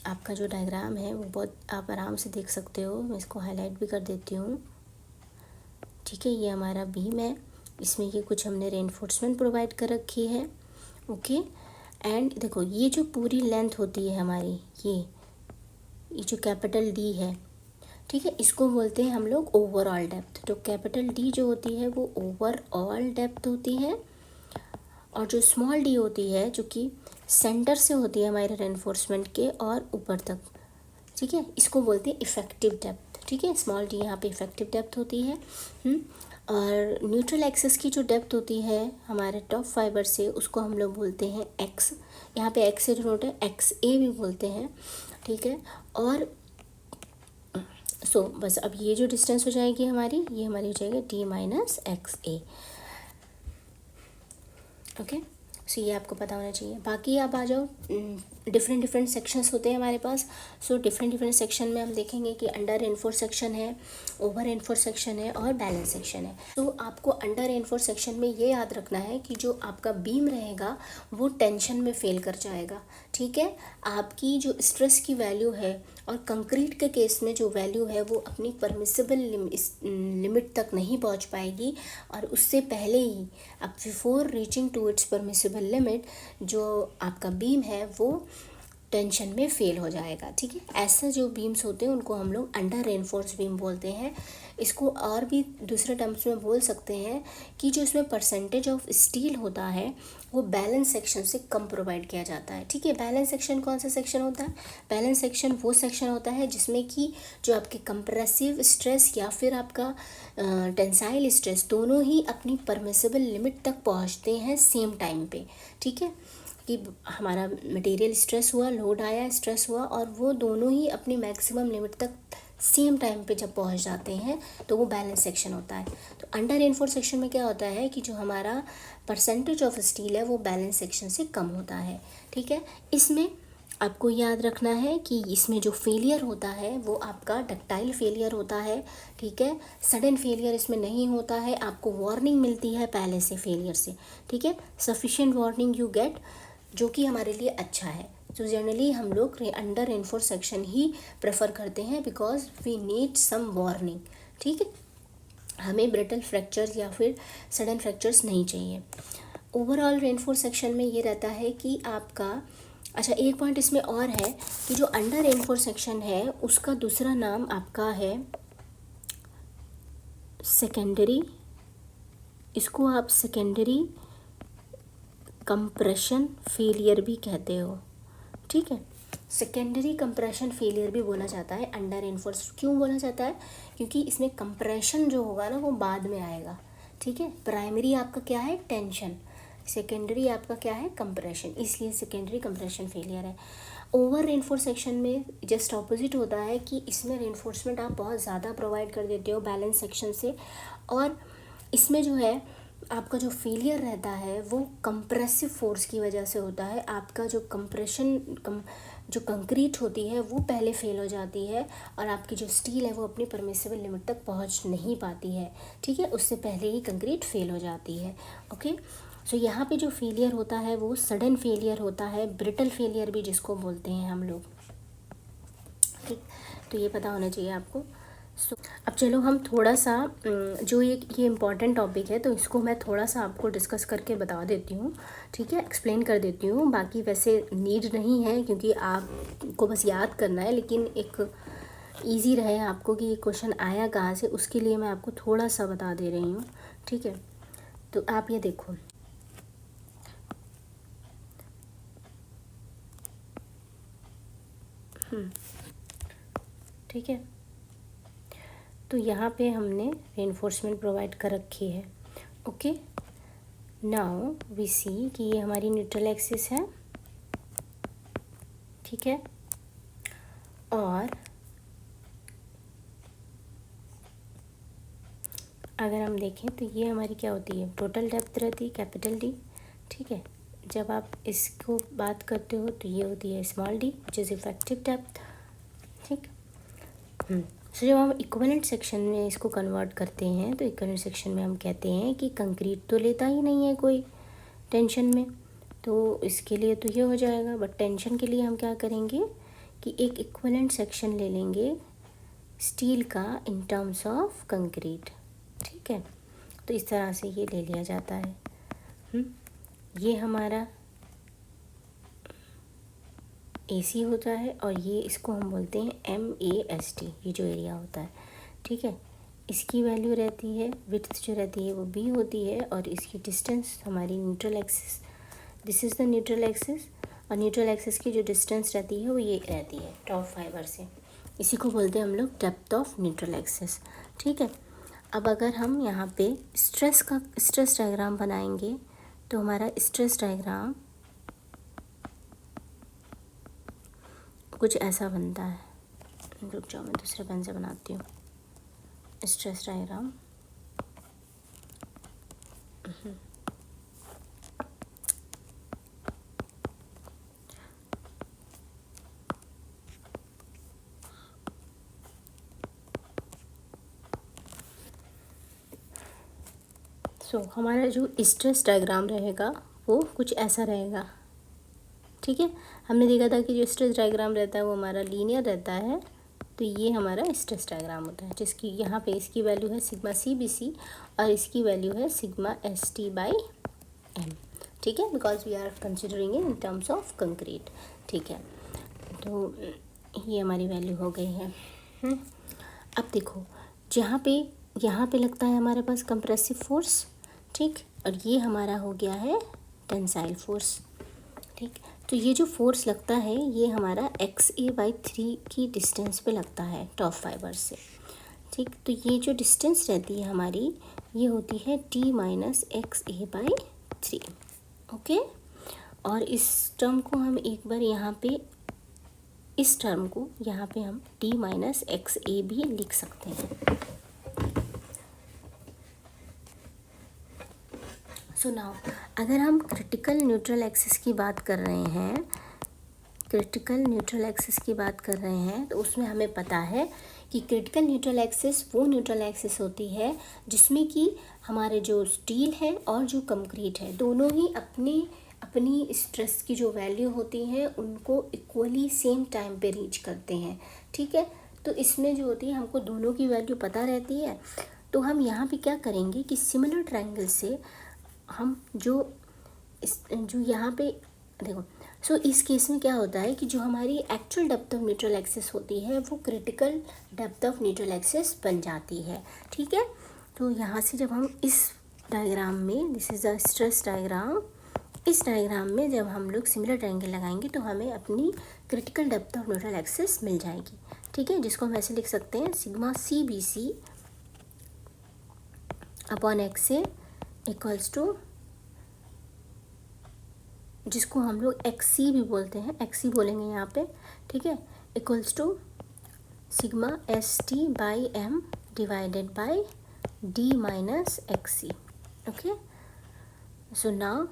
आपका जो डायग्राम है वो बहुत आप आराम से देख सकते हो। मैं इसको हाईलाइट भी कर देती हूँ, ठीक है। ये हमारा बीम है, इसमें ये कुछ हमने रेनफोर्समेंट प्रोवाइड कर रखी है, ओके। एंड देखो ये जो पूरी लेंथ होती है हमारी, ये जो कैपिटल डी है, ठीक है, इसको बोलते हैं हम लोग ओवरऑल डेप्थ। तो कैपिटल डी जो होती है वो ओवरऑल डेप्थ होती है, और जो स्मॉल डी होती है जो कि सेंटर से होती है हमारे रेनफोर्समेंट के और ऊपर तक, ठीक है, इसको बोलते हैं इफेक्टिव डेप्थ, ठीक है। स्मॉल डी यहाँ पे इफेक्टिव डेप्थ होती है। और न्यूट्रल एक्सिस की जो डेप्थ होती है हमारे टॉप फाइबर से, उसको हम लोग बोलते हैं एक्स। यहाँ पे एक्स से जो नोट है एक्स ए भी बोलते हैं, ठीक है। और बस अब ये जो डिस्टेंस हो जाएगी हमारी, ये हमारी हो जाएगी डी माइनस एक्स ए, ओके। सो ये आपको पता होना चाहिए। बाकी आप आ जाओ, डिफरेंट सेक्शंस होते हैं हमारे पास। सो डिफरेंट सेक्शन में हम देखेंगे कि अंडर रेनफोर्स सेक्शन है, ओवर रेनफोर्स सेक्शन है और बैलेंस सेक्शन है। तो आपको अंडर रेनफोर्स सेक्शन में ये याद रखना है कि जो आपका बीम रहेगा वो टेंशन में फेल कर जाएगा, ठीक है। आपकी जो स्ट्रेस की वैल्यू है और कंक्रीट के केस में जो वैल्यू है वो अपनी परमिसिबल लिमिट तक नहीं पहुंच पाएगी, और उससे पहले ही अब before reaching to its permissible limit जो आपका बीम है वो टेंशन में फेल हो जाएगा, ठीक है। ऐसे जो बीम्स होते हैं उनको हम लोग अंडर रेनफोर्स बीम बोलते हैं। इसको और भी दूसरे टर्म्स में बोल सकते हैं कि जो इसमें परसेंटेज ऑफ स्टील होता है वो बैलेंस सेक्शन से कम प्रोवाइड किया जाता है। ठीक है, बैलेंस सेक्शन कौन सा सेक्शन होता है? बैलेंस सेक्शन वो सेक्शन होता है जिसमें कि जो आपके कंप्रेसिव स्ट्रेस या फिर आपका टेंसाइल स्ट्रेस दोनों ही अपनी परमिसिबल लिमिट तक पहुंचते हैं सेम टाइम पे। ठीक है, कि हमारा मटेरियल स्ट्रेस हुआ, लोड आया, स्ट्रेस हुआ, और वो दोनों ही अपनी मैक्सिमम लिमिट तक सेम टाइम पे जब पहुंच जाते हैं तो वो बैलेंस सेक्शन होता है। तो अंडर रेनफोर्स सेक्शन में क्या होता है कि जो हमारा परसेंटेज ऑफ स्टील है वो बैलेंस सेक्शन से कम होता है। ठीक है, इसमें आपको याद रखना है कि इसमें जो फेलियर होता है वो आपका डक्टाइल फेलियर होता है। ठीक है, सडन फेलियर इसमें नहीं होता है, आपको वार्निंग मिलती है पहले से फेलियर से। ठीक है, सफिशिएंट वार्निंग यू गेट, जो कि हमारे लिए अच्छा है। तो जनरली हम लोग अंडर रेनफोर्स सेक्शन ही प्रेफर करते हैं because we need some warning. ठीक है, हमें ब्रिटल फ्रैक्चर्स या फिर सडन फ्रैक्चर्स नहीं चाहिए। ओवरऑल रेनफोर्स सेक्शन में ये रहता है कि आपका, अच्छा एक पॉइंट इसमें और है कि जो अंडर रेनफोर्स सेक्शन है उसका दूसरा नाम आपका है सेकेंडरी। इसको आप सेकेंडरी कंप्रेशन फेलियर भी कहते हो। ठीक है, सेकेंडरी कंप्रेशन फेलियर भी बोला जाता है अंडर रेनफोर्स। क्यों बोला जाता है? क्योंकि इसमें कंप्रेशन जो होगा ना वो बाद में आएगा। ठीक है, प्राइमरी आपका क्या है? टेंशन, सेकेंडरी आपका क्या है? कंप्रेशन, इसलिए सेकेंडरी कंप्रेशन फेलियर है। ओवर रेनफोर्स सेक्शन में जस्ट ऑपोजिट होता है कि इसमें रेनफोर्समेंट आप बहुत ज़्यादा प्रोवाइड कर देते हो बैलेंस सेक्शन से, और इसमें जो है आपका जो फेलियर रहता है वो कंप्रेसिव फोर्स की वजह से होता है। आपका जो जो कंक्रीट होती है वो पहले फेल हो जाती है और आपकी जो स्टील है वो अपनी परमिसिबल लिमिट तक पहुंच नहीं पाती है। ठीक है, उससे पहले ही कंक्रीट फेल हो जाती है। ओके, सो यहाँ पे जो फेलियर होता है वो सडन फेलियर होता है, ब्रिटल फेलियर भी जिसको बोलते हैं हम लोग। ठीक, तो ये पता होना चाहिए आपको। अब चलो हम थोड़ा सा जो ये इम्पॉर्टेंट टॉपिक है तो इसको मैं थोड़ा सा आपको डिस्कस करके बता देती हूँ। ठीक है, एक्सप्लेन कर देती हूँ। बाकी वैसे नीड नहीं है क्योंकि आपको बस याद करना है, लेकिन एक इजी रहे आपको कि ये क्वेश्चन आया कहाँ से, उसके लिए मैं आपको थोड़ा सा बता दे रही हूँ। ठीक है, तो आप ये देखो, ठीक है, तो यहाँ पे हमने रेनफोर्समेंट प्रोवाइड कर रखी है। ओके, नाउ वी सी कि ये हमारी न्यूट्रल एक्सिस है। ठीक है, और अगर हम देखें तो ये हमारी क्या होती है? टोटल डेप्थ रहती है, कैपिटल डी। ठीक है, जब आप इसको बात करते हो तो ये होती है small D, which is effective depth. ठीक, सो जब हम इक्विवेलेंट सेक्शन में इसको कन्वर्ट करते हैं तो इक्विवेलेंट सेक्शन में हम कहते हैं कि कंक्रीट तो लेता ही नहीं है कोई टेंशन में, तो इसके लिए तो ये हो जाएगा। बट टेंशन के लिए हम क्या करेंगे कि एक इक्विवेलेंट सेक्शन ले लेंगे स्टील का इन टर्म्स ऑफ कंक्रीट। ठीक है, तो इस तरह से ये ले लिया जाता है। ये हमारा AC होता है और ये इसको हम बोलते हैं MAST, ये जो एरिया होता है। ठीक है, इसकी वैल्यू रहती है, विड्थ जो रहती है वो B होती है, और इसकी डिस्टेंस हमारी neutral axis, this is the neutral axis, और न्यूट्रल एक्सिस की जो डिस्टेंस रहती है वो ये रहती है टॉप फाइबर से। इसी को बोलते हैं हम लोग डेप्थ ऑफ न्यूट्रल एक्सिस। ठीक है, अब अगर हम यहाँ पे स्ट्रेस डायग्राम बनाएंगे तो हमारा स्ट्रेस डायग्राम कुछ ऐसा बनता है। रुक जाओ, मैं दूसरे पेन से बनाती हूँ स्ट्रेस डायग्राम। हमारा जो स्ट्रेस डायग्राम रहेगा वो कुछ ऐसा रहेगा। ठीक है, हमने देखा था कि जो स्ट्रेस डायग्राम रहता है वो हमारा लीनियर रहता है, तो ये हमारा स्ट्रेस डायग्राम होता है जिसकी यहाँ पे इसकी वैल्यू है सिग्मा CBC और इसकी वैल्यू है सिग्मा ST/M। ठीक है, because we are considering in terms of concrete. ठीक है, तो ये हमारी वैल्यू हो गई है। अब देखो, जहाँ पे यहाँ पे लगता है हमारे पास कंप्रेसिव फोर्स, ठीक, और ये हमारा हो गया है टेंसाइल फोर्स, ठीक। तो ये जो फोर्स लगता है ये हमारा XA/3 की डिस्टेंस पे लगता है टॉप फाइबर से, ठीक। तो ये जो डिस्टेंस रहती है हमारी ये होती है T माइनस XA/3, ओके। और इस टर्म को हम एक बार यहाँ पे, इस टर्म को यहाँ पे हम T माइनस XA भी लिख सकते हैं। सो नाउ अगर हम क्रिटिकल न्यूट्रल एक्सिस की बात कर रहे हैं, क्रिटिकल न्यूट्रल एक्सिस की बात कर रहे हैं तो उसमें हमें पता है कि क्रिटिकल न्यूट्रल एक्सिस वो न्यूट्रल एक्सिस होती है जिसमें कि हमारे जो स्टील है और जो कंक्रीट है दोनों ही अपनी स्ट्रेस की जो वैल्यू होती है उनको इक्वली सेम टाइम पे रीच करते हैं, ठीक है। तो इसमें जो होती है हमको दोनों की वैल्यू पता रहती है, तो हम यहाँ पे क्या करेंगे कि सिमिलर ट्रायंगल से हम जो यहाँ पे देखो, सो इस केस में क्या होता है कि जो हमारी actual depth of neutral axis होती है वो critical depth of neutral axis बन जाती है, ठीक है। तो यहाँ से जब हम इस डायग्राम में, this is the stress diagram, इस डायग्राम में जब हम लोग सिमिलर ट्रायंगल लगाएंगे तो हमें अपनी critical depth of neutral axis मिल जाएगी, ठीक है, जिसको हम ऐसे लिख सकते हैं sigma CBC upon XA equals to, जिसको हम लोग XC भी बोलते हैं, XC बोलेंगे यहाँ पे, ठीक है, equals to sigma ST/m divided by D minus XC, okay. So now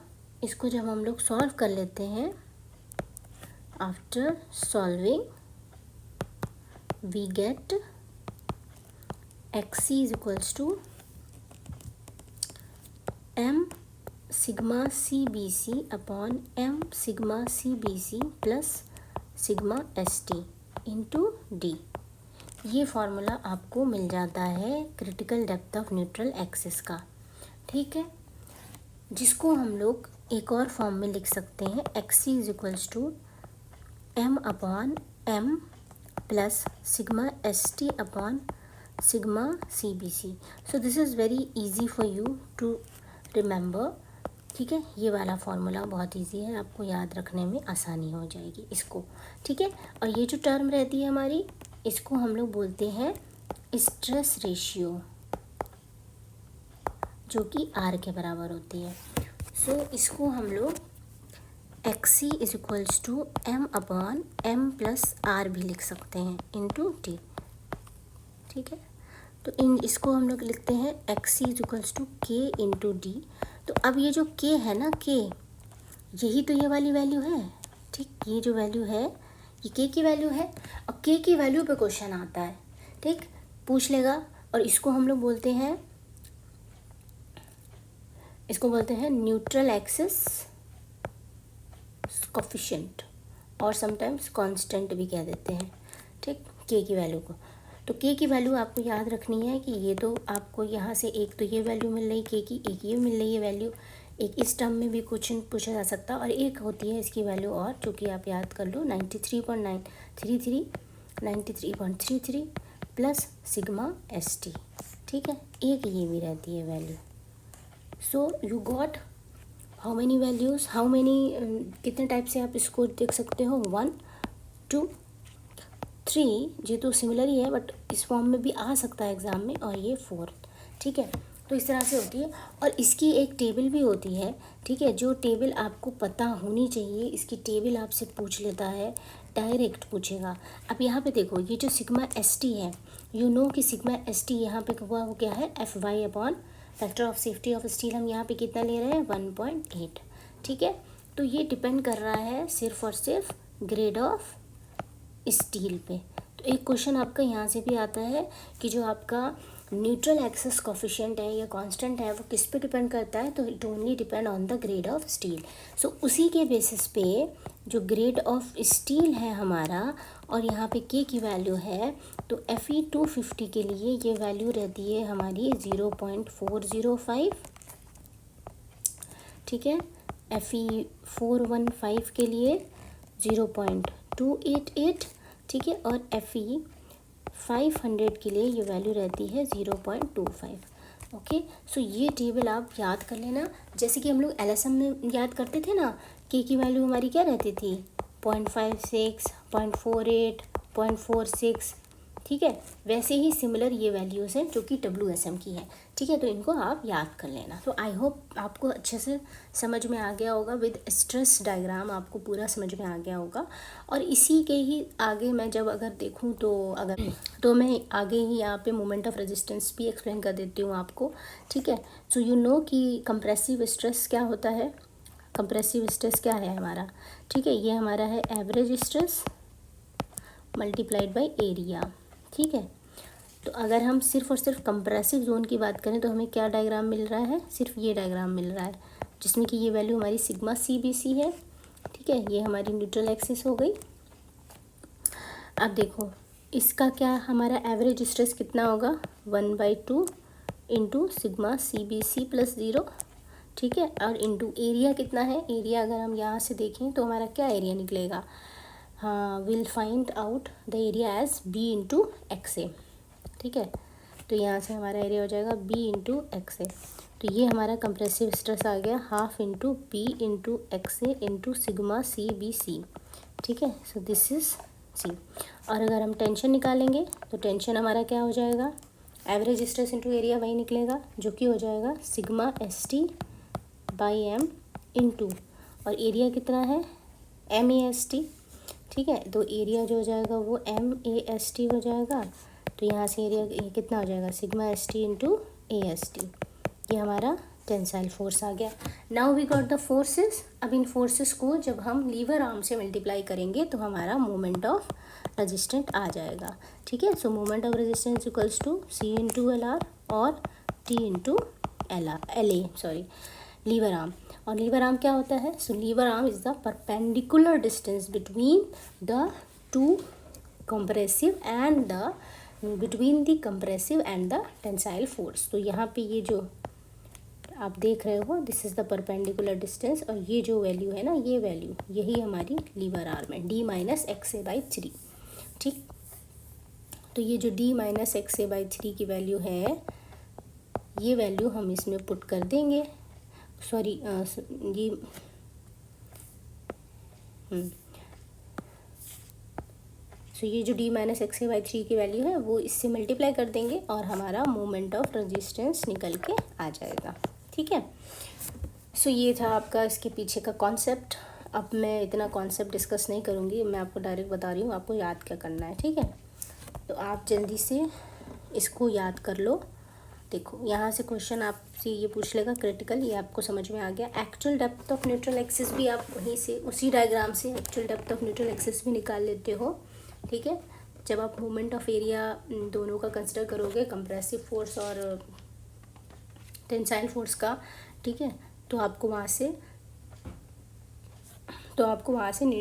इसको जब हम लोग सॉल्व कर लेते हैं, after solving we get XC is equals to m sigma CBC upon m sigma CBC plus sigma ST into D। ये formula आपको मिल जाता है critical depth of neutral axis का, ठीक है, जिसको हम लोग एक और फॉर्म में लिख सकते हैं XC is equals to m upon m plus sigma ST upon sigma CBC। So this is very easy for you to remember, ठीक है। ये वाला फार्मूला बहुत इजी है, आपको याद रखने में आसानी हो जाएगी इसको, ठीक है। और ये जो टर्म रहती है हमारी, इसको हम लोग बोलते हैं स्ट्रेस रेशियो, जो कि R के बराबर होती है। सो इसको हम लोग XC is equals to m upon m plus R भी लिख सकते हैं इंटू T, ठीक है। तो इसको हम लोग लिखते हैं XC is equals to K into D। तो अब ये जो K है ना, K यही तो ये वाली वैल्यू है, ठीक, ये जो वैल्यू है ये K की वैल्यू है, और K की वैल्यू पे क्वेश्चन आता है, ठीक, पूछ लेगा। और इसको हम लोग बोलते हैं, इसको बोलते हैं न्यूट्रल एक्सिस कोफिशिएंट, और समटाइम्स कांस्टेंट भी कह देते हैं, ठीक, K की वैल्यू को। तो K की वैल्यू आपको याद रखनी है कि ये तो आपको यहाँ से एक तो ये वैल्यू मिल रही K की, एक ये मिल रही है वैल्यू, एक इस टर्म में भी क्वेश्चन पूछा जा सकता है, और एक होती है इसकी वैल्यू और, जो कि आप याद कर लो 93.33 प्लस सिग्मा ST, ठीक है, एक ये भी रहती है value. So you got how many values, how many, कितने टाइप से आप इसको देख सकते हो, 1 2 3, ये तो सिमिलर ही है बट इस फॉर्म में भी आ सकता है एग्ज़ाम में, और ये 4, ठीक है। तो इस तरह से होती है, और इसकी एक टेबल भी होती है, ठीक है, जो टेबल आपको पता होनी चाहिए। इसकी टेबल आपसे पूछ लेता है, डायरेक्ट पूछेगा। अब यहाँ पे देखो, ये जो सिग्मा ST है, यू नो कि सिग्मा ST यहाँ पे हुआ वो क्या है, FY upon factor of safety of steel, हम यहाँ पे कितना ले रहे हैं 1.8, ठीक है। तो ये डिपेंड कर रहा है सिर्फ और सिर्फ ग्रेड ऑफ स्टील पे। तो एक क्वेश्चन आपका यहाँ से भी आता है कि जो आपका न्यूट्रल एक्सिस कोफिशिएंट है या कांस्टेंट है वो किस पे डिपेंड करता है, तो it only depend on the grade of steel. So उसी के बेसिस पे जो ग्रेड ऑफ स्टील है हमारा, और यहाँ पे K की वैल्यू है, तो Fe 250 के लिए ये वैल्यू रहती है हमारी 0.405, ठीक है। Fe 415 के लिए 0.288, ठीक है, और Fe 500 के लिए ये वैल्यू रहती है 0.25। ओके, सो ये टेबल आप याद कर लेना, जैसे कि हम लोग एलएसएम में याद करते थे ना, के की वैल्यू हमारी क्या रहती थी 0.56, 0.48, 0.46, ठीक है। वैसे ही सिमिलर ये वैल्यूज़ हैं जो कि WSM की है, ठीक है। तो इनको आप याद कर लेना। तो आई होप आपको अच्छे से समझ में आ गया होगा, विद स्ट्रेस डायग्राम आपको पूरा समझ में आ गया होगा। और इसी के ही आगे मैं जब अगर देखूं तो मैं आगे ही यहाँ पे मोमेंट ऑफ रेजिस्टेंस भी एक्सप्लेन कर देती हूँ आपको, ठीक है। सो यू नो कि कंप्रेसिव स्ट्रेस क्या होता है, कंप्रेसिव स्ट्रेस क्या है हमारा, ठीक है। ये हमारा है average stress multiplied by area, ठीक है। तो अगर हम सिर्फ और सिर्फ कंप्रेसिव जोन की बात करें तो हमें क्या डायग्राम मिल रहा है, सिर्फ ये डायग्राम मिल रहा है, जिसमें कि ये वैल्यू हमारी सिग्मा CBC है, ठीक है। ये हमारी न्यूट्रल एक्सिस हो गई। अब देखो इसका क्या, हमारा एवरेज स्ट्रेस कितना होगा 1/2 इंटू सिग्मा CBC प्लस 0, ठीक है। और इंटू एरिया कितना है, एरिया अगर हम यहाँ से देखें तो हमारा क्या एरिया निकलेगा, हाँ, will find out the area as B into XA, ठीक है। तो यहाँ से हमारा एरिया हो जाएगा B इंटू XA। तो ये हमारा कंप्रेसिव स्ट्रेस आ गया half into B into XA into sigma CBC, ठीक है। So this is C। और अगर हम टेंशन निकालेंगे तो टेंशन हमारा क्या हो जाएगा, एवरेज स्ट्रेस इंटू एरिया वही निकलेगा, जो कि हो जाएगा sigma ST by M into, और एरिया कितना है MAST, ठीक है। तो एरिया जो हो जाएगा वो MAST हो जाएगा। तो यहाँ से एरिया ये कितना हो जाएगा सिग्मा ST इंटू AST। ये हमारा टेंसाइल फोर्स आ गया। Now we got the forces. अब इन फोर्सेस को जब हम लीवर आर्म से मल्टीप्लाई करेंगे तो हमारा मोमेंट ऑफ रेजिस्टेंट आ जाएगा, ठीक है। So moment of resistance equals to C into LR और T into LA, sorry, lever arm. और लीवर आर्म क्या होता है, so lever arm is the perpendicular distance between the two compressive and the tensile force. तो यहाँ पे ये जो आप देख रहे हो this is the perpendicular distance, और ये जो वैल्यू है ना, ये वैल्यू यही हमारी लीवर आर्म है D-XA/3, ठीक। तो ये जो D-XA/3 की वैल्यू है, ये वैल्यू हम इसमें पुट कर देंगे, सॉरी ये सो ये जो D-XA/3 की वैल्यू है वो इससे मल्टीप्लाई कर देंगे और हमारा मोमेंट ऑफ रेजिस्टेंस निकल के आ जाएगा, ठीक है। सो ये था आपका इसके पीछे का कॉन्सेप्ट। अब मैं इतना कॉन्सेप्ट डिस्कस नहीं करूँगी, मैं आपको डायरेक्ट बता रही हूँ आपको याद क्या करना है, ठीक है। तो आप जल्दी से इसको याद कर लो। देखो यहाँ से क्वेश्चन आपसे ये पूछ लेगा क्रिटिकल, ये आपको समझ में आ गया। Actual depth of neutral axis भी आप वहीं से उसी डायग्राम से actual depth of neutral axis भी निकाल लेते हो, ठीक है। जब आप मोमेंट ऑफ एरिया दोनों का कंसिडर करोगे, कंप्रेसिव फोर्स और टेंसाइल फोर्स का, ठीक है, तो आपको वहाँ से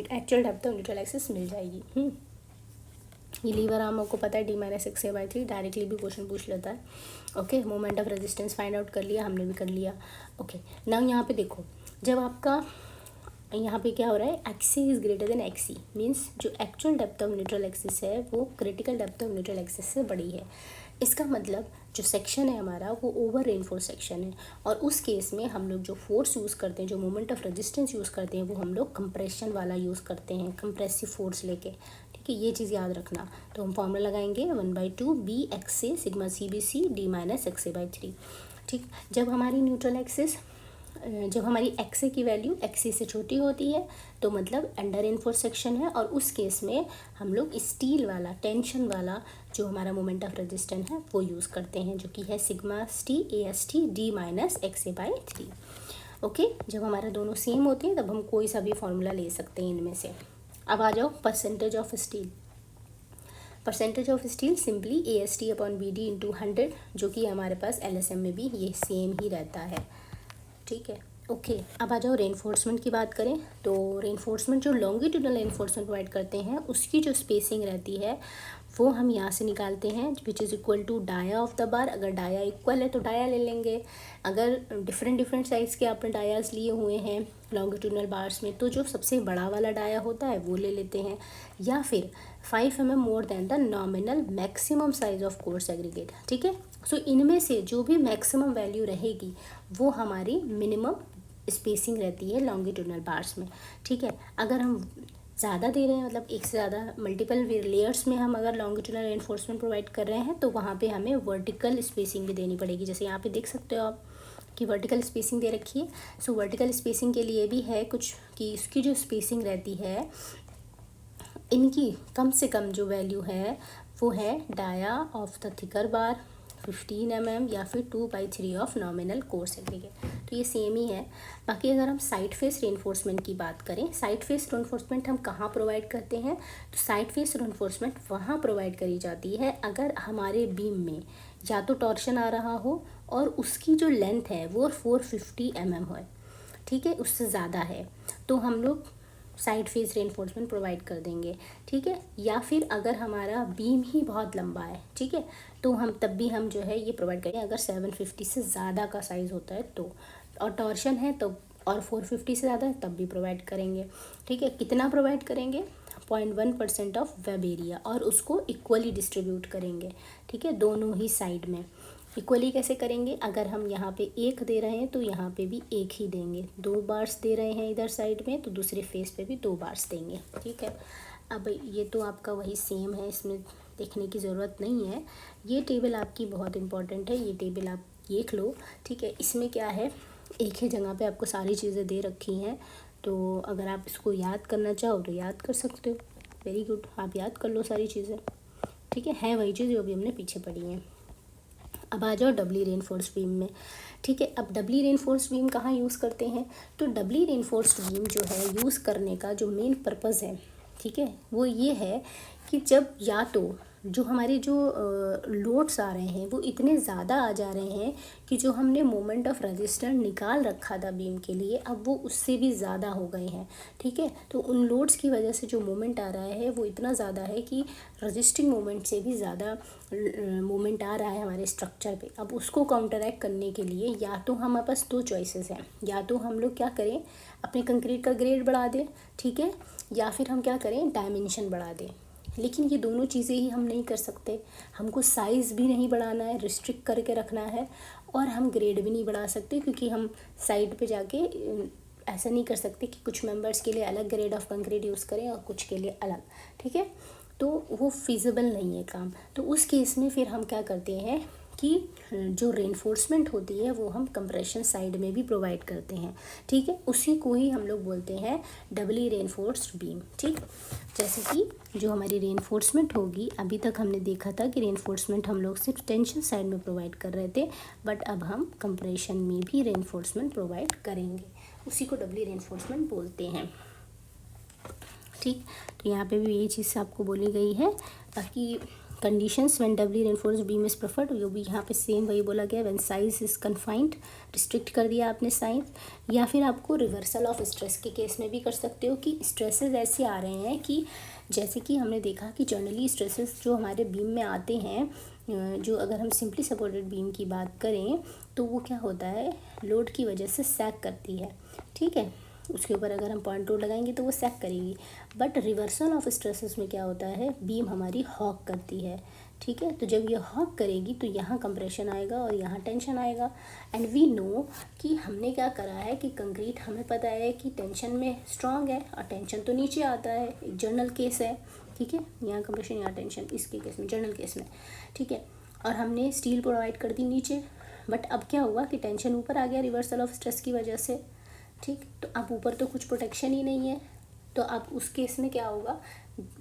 actual depth of neutral axis मिल जाएगी। ये लीवर आर्म आपको पता है D-XA/3, डायरेक्टली भी क्वेश्चन पूछ लेता है। Okay, moment of resistance find out कर लिया, हमने भी कर लिया। ओके, नाउ यहाँ पे देखो, जब आपका यहाँ पे क्या हो रहा है, XA is greater than XC, means जो actual depth of neutral axis है वो critical depth of neutral axis से बड़ी है। इसका मतलब जो सेक्शन है हमारा वो ओवर रेनफोर्स सेक्शन है, और उस केस में हम लोग जो फोर्स यूज़ करते हैं, जो मोमेंट ऑफ रेजिस्टेंस यूज़ करते हैं, वो हम लोग कंप्रेशन वाला यूज़ करते हैं, कंप्रेसिव फोर्स लेके, ठीक है। ये चीज़ याद रखना। तो हम फॉर्मूला लगाएंगे 1/2 BXA सिग्मा CBC D-XA/3, ठीक। जब हमारी न्यूट्रल एक्सिस, जब हमारी XA की वैल्यू XC से छोटी होती है तो मतलब अंडर रेनफोर्स सेक्शन है, और उस केस में हम लोग स्टील वाला, टेंशन वाला जो हमारा मोमेंट ऑफ रेजिस्टेंस है वो यूज़ करते हैं, जो कि है sigma ST AST D-XA/3। Okay, जब हमारा दोनों सेम होते हैं तब हम कोई सा भी फॉर्मूला ले सकते हैं इनमें से। अब आ जाओ percentage of steel. Percentage of steel simply AST/BD into 100, जो कि हमारे पास LSM में भी ये सेम ही रहता है, ठीक है। ओके, अब आ जाओ रेनफोर्समेंट की बात करें तो रेनफोर्समेंट जो लॉन्गिट्यूडनल रेनफोर्समेंट प्रोवाइड करते हैं उसकी जो स्पेसिंग रहती है वो हम यहाँ से निकालते हैं, which is equal to dia of the bar. अगर डाया इक्वल है तो डाया ले लेंगे, अगर डिफरेंट साइज़ के आपने डायाज लिए हुए हैं लॉन्गिट्यूडनल बार्स में तो जो सबसे बड़ा वाला डाया होता है वो ले लेते हैं, या फिर 5 mm more than the nominal maximum size of core segregate. ठीक है, सो इनमें से जो भी मैक्सिमम वैल्यू रहेगी वो हमारी मिनिमम स्पेसिंग रहती है लॉन्गिट्यूडनल बार्स में। ठीक है, अगर हम ज़्यादा दे रहे हैं, मतलब एक से ज़्यादा मल्टीपल लेयर्स में हम अगर लॉन्गिट्यूडनल रेनफोर्समेंट प्रोवाइड कर रहे हैं तो वहाँ पे हमें वर्टिकल स्पेसिंग भी देनी पड़ेगी। जैसे यहाँ पे देख सकते हो आप कि वर्टिकल स्पेसिंग दे रखी है। सो वर्टिकल स्पेसिंग के लिए भी है कुछ कि इसकी जो स्पेसिंग रहती है, इनकी कम से कम जो वैल्यू है वो है dia of the thicker bar 15 mm या फिर 2/3 ऑफ नॉमिनल कोर सेग्रीगेट। तो ये सेम ही है। बाकी अगर हम साइड फेस रेनफोर्समेंट की बात करें, साइड फेस रेनफोर्समेंट हम कहाँ प्रोवाइड करते हैं, तो साइड फेस रेनफोर्समेंट वहाँ प्रोवाइड करी जाती है अगर हमारे बीम में या तो टॉर्शन आ रहा हो और उसकी जो लेंथ है वो 450 mm है। ठीक है, उससे ज़्यादा है तो हम लोग साइड फेस रेनफोर्समेंट प्रोवाइड कर देंगे। ठीक है, या फिर अगर हमारा बीम ही बहुत लंबा है, ठीक है, तो हम तब भी हम जो है ये प्रोवाइड करें अगर 750 से ज़्यादा का साइज़ होता है तो, और टॉर्शन है तो, और 450 से ज़्यादा है तब भी प्रोवाइड करेंगे। ठीक है, कितना प्रोवाइड करेंगे, 0.1% ऑफ वेब एरिया, और उसको इक्वली डिस्ट्रीब्यूट करेंगे। ठीक है, दोनों ही साइड में इक्वली कैसे करेंगे, अगर हम यहाँ पे 1 दे रहे हैं तो यहाँ पे भी 1 ही देंगे, 2 बार्स दे रहे हैं इधर साइड में तो दूसरे फेस पे भी 2 बार्स देंगे। ठीक है, अब ये तो आपका वही सेम है, इसमें देखने की ज़रूरत नहीं है। ये टेबल आपकी बहुत इंपॉर्टेंट है, ये टेबल आप देख लो। ठीक है, इसमें क्या है, एक ही जगह पे आपको सारी चीज़ें दे रखी हैं, तो अगर आप इसको याद करना चाहो तो याद कर सकते हो। वेरी गुड, आप याद कर लो सारी चीज़ें। ठीक है वही चीज़ जो भी हमने पीछे पढ़ी हैं। अब आ जाओ डबली रेनफोर्स्ड बीम में। ठीक है, अब डबली रेनफोर्स्ड बीम कहाँ यूज़ करते हैं, तो डबली रेनफोर्स्ड बीम जो है यूज़ करने का जो मेन पर्पज़ है, ठीक है, वो ये है कि जब या तो जो हमारे जो लोड्स आ रहे हैं वो इतने ज़्यादा आ जा रहे हैं कि जो हमने मोमेंट ऑफ रेजिस्टेंस निकाल रखा था बीम के लिए अब वो उससे भी ज़्यादा हो गए हैं। ठीक है, तो उन लोड्स की वजह से जो मोमेंट आ रहा है वो इतना ज़्यादा है कि रजिस्टिंग मोमेंट से भी ज़्यादा मोमेंट आ रहा है हमारे स्ट्रक्चर पे। अब उसको काउंटरैक्ट करने के लिए या तो हमारे पास 2 चॉइसेस हैं, या तो हम लोग क्या करें, अपने कंक्रीट का ग्रेड बढ़ा दें, ठीक है, या फिर हम क्या करें, डायमेंशन बढ़ा दें। लेकिन ये दोनों चीज़ें ही हम नहीं कर सकते, हमको साइज़ भी नहीं बढ़ाना है, रिस्ट्रिक्ट करके रखना है, और हम ग्रेड भी नहीं बढ़ा सकते क्योंकि हम साइड पे जाके ऐसा नहीं कर सकते कि कुछ मेंबर्स के लिए अलग ग्रेड ऑफ कंक्रीट यूज़ करें और कुछ के लिए अलग। ठीक है, तो वो फिजिबल नहीं है काम। तो उस केस में फिर हम क्या करते हैं कि जो रेनफोर्समेंट होती है वो हम कंप्रेशन साइड में भी प्रोवाइड करते हैं। ठीक है, उसी को ही हम लोग बोलते हैं डबली रेनफोर्स्ड बीम। ठीक, जैसे कि जो हमारी रेनफोर्समेंट होगी, अभी तक हमने देखा था कि रेनफोर्समेंट हम लोग सिर्फ टेंशन साइड में प्रोवाइड कर रहे थे, बट अब हम कंप्रेशन में भी रेनफोर्समेंट प्रोवाइड करेंगे, उसी को डबली रेनफोर्समेंट बोलते हैं। ठीक, तो यहाँ पे भी यही चीज़ आपको बोली गई है। बाकी conditions when doubly reinforced beam is preferred, वो भी यहाँ पे सेम वही बोला गया, when size is confined, restrict कर दिया आपने साइज, या फिर आपको रिवर्सल ऑफ स्ट्रेस के केस में भी कर सकते हो कि स्ट्रेसेस ऐसे आ रहे हैं कि जैसे कि हमने देखा कि जनरली स्ट्रेसेस जो हमारे बीम में आते हैं, जो अगर हम सिंपली सपोर्टेड बीम की बात करें तो वो क्या होता है, लोड की वजह से सैग करती है। ठीक है, उसके ऊपर अगर हम पॉइंट लोड लगाएंगे तो वो सैग करेगी, बट रिवर्सल ऑफ स्ट्रेसेस में क्या होता है, बीम हमारी हॉक करती है। ठीक है, तो जब ये हॉक करेगी तो यहाँ कंप्रेशन आएगा और यहाँ टेंशन आएगा। एंड वी नो कि हमने क्या करा है कि कंक्रीट, हमें पता है कि टेंशन में स्ट्रांग है और टेंशन तो नीचे आता है, एक जर्नल केस है। ठीक है, यहाँ कंप्रेशन यहाँ टेंशन, इसके केस में जर्नल केस में। ठीक है, और हमने स्टील प्रोवाइड कर दी नीचे, बट अब क्या हुआ कि टेंशन ऊपर आ गया रिवर्सल ऑफ स्ट्रेस की वजह से। ठीक, तो अब ऊपर तो कुछ प्रोटेक्शन ही नहीं है, तो अब उस केस में क्या होगा,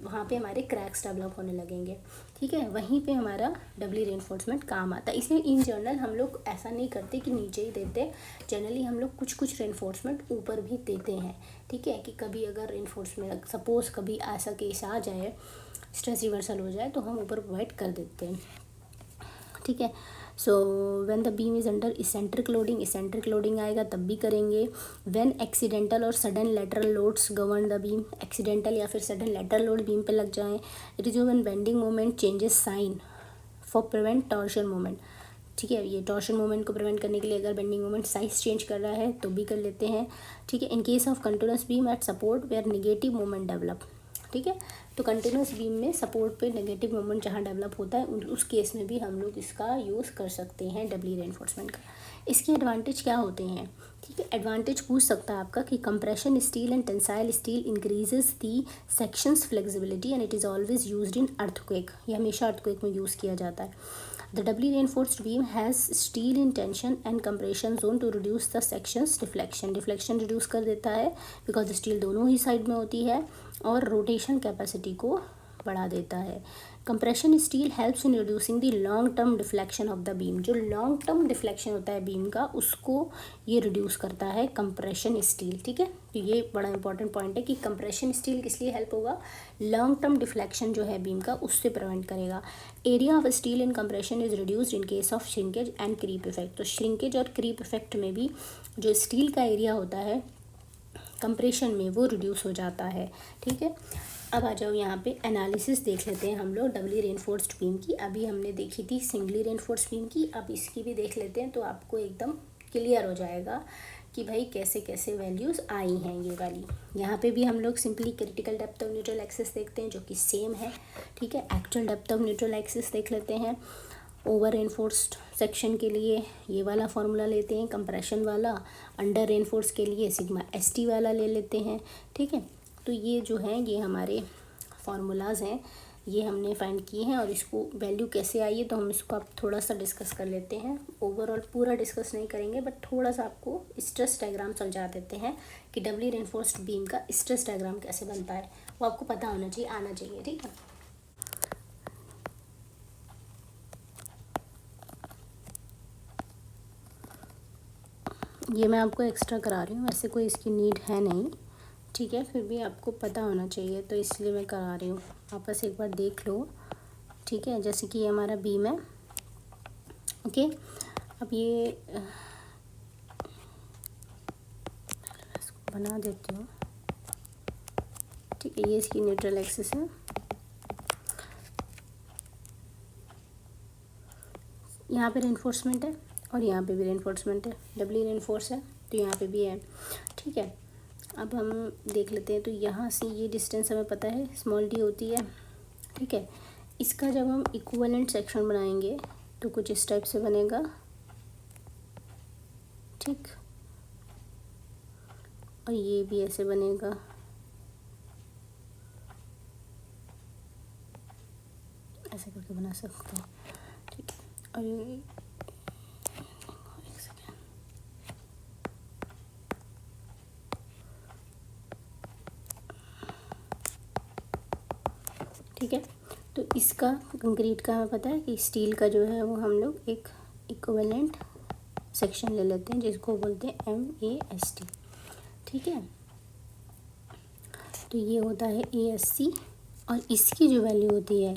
वहाँ पे हमारे क्रैक्स डेवलप होने लगेंगे। ठीक है, वहीं पे हमारा डबली रेनफोर्समेंट काम आता है। इसलिए इन जनरल हम लोग ऐसा नहीं करते कि नीचे ही देते, जनरली हम लोग कुछ कुछ रेनफोर्समेंट ऊपर भी देते हैं। ठीक है, कि कभी अगर रेनफोर्समेंट सपोज़ कभी ऐसा केस आ जाए, स्ट्रेस रिवर्सल हो जाए, तो हम ऊपर प्रोवाइड कर देते हैं। ठीक है, so when the beam is under eccentric loading आएगा तब भी करेंगे। व्हेन एक्सीडेंटल और sudden lateral loads govern the beam, accidental या फिर सडन लेटरल लोड बीम पे लग जाएँ। It is when bending moment changes sign for prevent torsion moment. ठीक है, ये टॉर्शन मोमेंट को प्रिवेंट करने के लिए अगर बेंडिंग मोमेंट साइज चेंज कर रहा है तो भी कर लेते हैं। ठीक है, in case of continuous beam at support where negative moment develop. ठीक है, तो कंटिन्यूस बीम में सपोर्ट पे नेगेटिव मोमेंट जहाँ डेवलप होता है उस केस में भी हम लोग इसका यूज़ कर सकते हैं डबली रेनफोर्समेंट का। इसके एडवांटेज क्या होते हैं? ठीक है, एडवांटेज पूछ सकता है आपका कि compression steel and tensile steel increases the sections flexibility and it is always used in earthquake. ये हमेशा अर्थक्वेक में यूज़ किया जाता है। The doubly reinforced beam has steel in tension and compression zone to reduce the section's deflection. Deflection reduce कर देता है because steel दोनों ही साइड में होती है और रोटेशन कैपेसिटी को बढ़ा देता है। Compression steel helps in reducing the long term deflection of the beam. जो लॉन्ग टर्म डिफ्लेक्शन होता है बीम का उसको ये रिड्यूस करता है कंप्रेशन स्टील। ठीक है, तो ये बड़ा इंपॉर्टेंट पॉइंट है कि कंप्रेशन स्टील किस लिए हेल्प होगा? लॉन्ग टर्म डिफ्लेक्शन जो है बीम का उससे प्रिवेंट करेगा। Area of steel in compression is reduced in case of shrinkage and creep effect. तो श्रिंकेज और क्रीप इफेक्ट में भी जो स्टील का एरिया होता है कंप्रेशन में वो रिड्यूस हो जाता है। ठीक है, अब आ जाओ यहाँ पे एनालिसिस देख लेते हैं हम लोग डबली रेनफोर्स्ड बीम की। अभी हमने देखी थी सिंगली रेनफोर्स्ड बीम की, अब इसकी भी देख लेते हैं तो आपको एकदम क्लियर हो जाएगा कि भाई कैसे कैसे वैल्यूज़ आई हैं ये वाली। यहाँ पे भी हम लोग simply critical depth of neutral axis देखते हैं जो कि सेम है। ठीक है, actual depth of neutral axis देख लेते हैं। ओवर रेनफोर्स्ड सेक्शन के लिए ये वाला फार्मूला लेते हैं कंप्रेशन वाला, अंडर रेनफोर्स के लिए सिग्मा ST वाला ले लेते हैं। ठीक है, तो ये जो है ये हमारे फार्मूलाज हैं, ये हमने फाइंड किए हैं और इसको वैल्यू कैसे आई है तो हम इसको आप थोड़ा सा डिस्कस कर लेते हैं। ओवरऑल पूरा डिस्कस नहीं करेंगे बट थोड़ा सा आपको स्ट्रेस डायग्राम समझा देते हैं कि डबली रेनफोर्स्ड बीम का स्ट्रेस डायग्राम कैसे बनता है, वो आपको पता होना चाहिए, आना चाहिए। ठीक है, ये मैं आपको एक्स्ट्रा करा रही हूँ, वैसे कोई इसकी नीड है नहीं। ठीक है, फिर भी आपको पता होना चाहिए तो इसलिए मैं करा रही हूँ, आप बस एक बार देख लो। ठीक है, जैसे कि ये हमारा बीम है। ओके, अब ये इसको बना देती हूँ। ठीक है, ये इसकी न्यूट्रल एक्सिस है। यहाँ पे रेनफोर्समेंट है और यहाँ पे भी रेनफोर्समेंट है, डबली रेनफोर्स है तो यहाँ पे भी है। ठीक है, अब हम देख लेते हैं। तो यहाँ से ये डिस्टेंस हमें पता है स्मॉल d होती है। ठीक है, इसका जब हम इक्विवेलेंट सेक्शन बनाएंगे तो कुछ इस टाइप से बनेगा। ठीक, और ये भी ऐसे बनेगा। ऐसे करके बना सकते हैं। ठीक है, और ये ठीक है, तो इसका कंक्रीट का हमें पता है कि स्टील का जो है वो हम लोग एक इक्विवेलेंट सेक्शन ले लेते हैं जिसको बोलते हैं MAST। ठीक है, तो ये होता है ASC और इसकी जो वैल्यू होती है,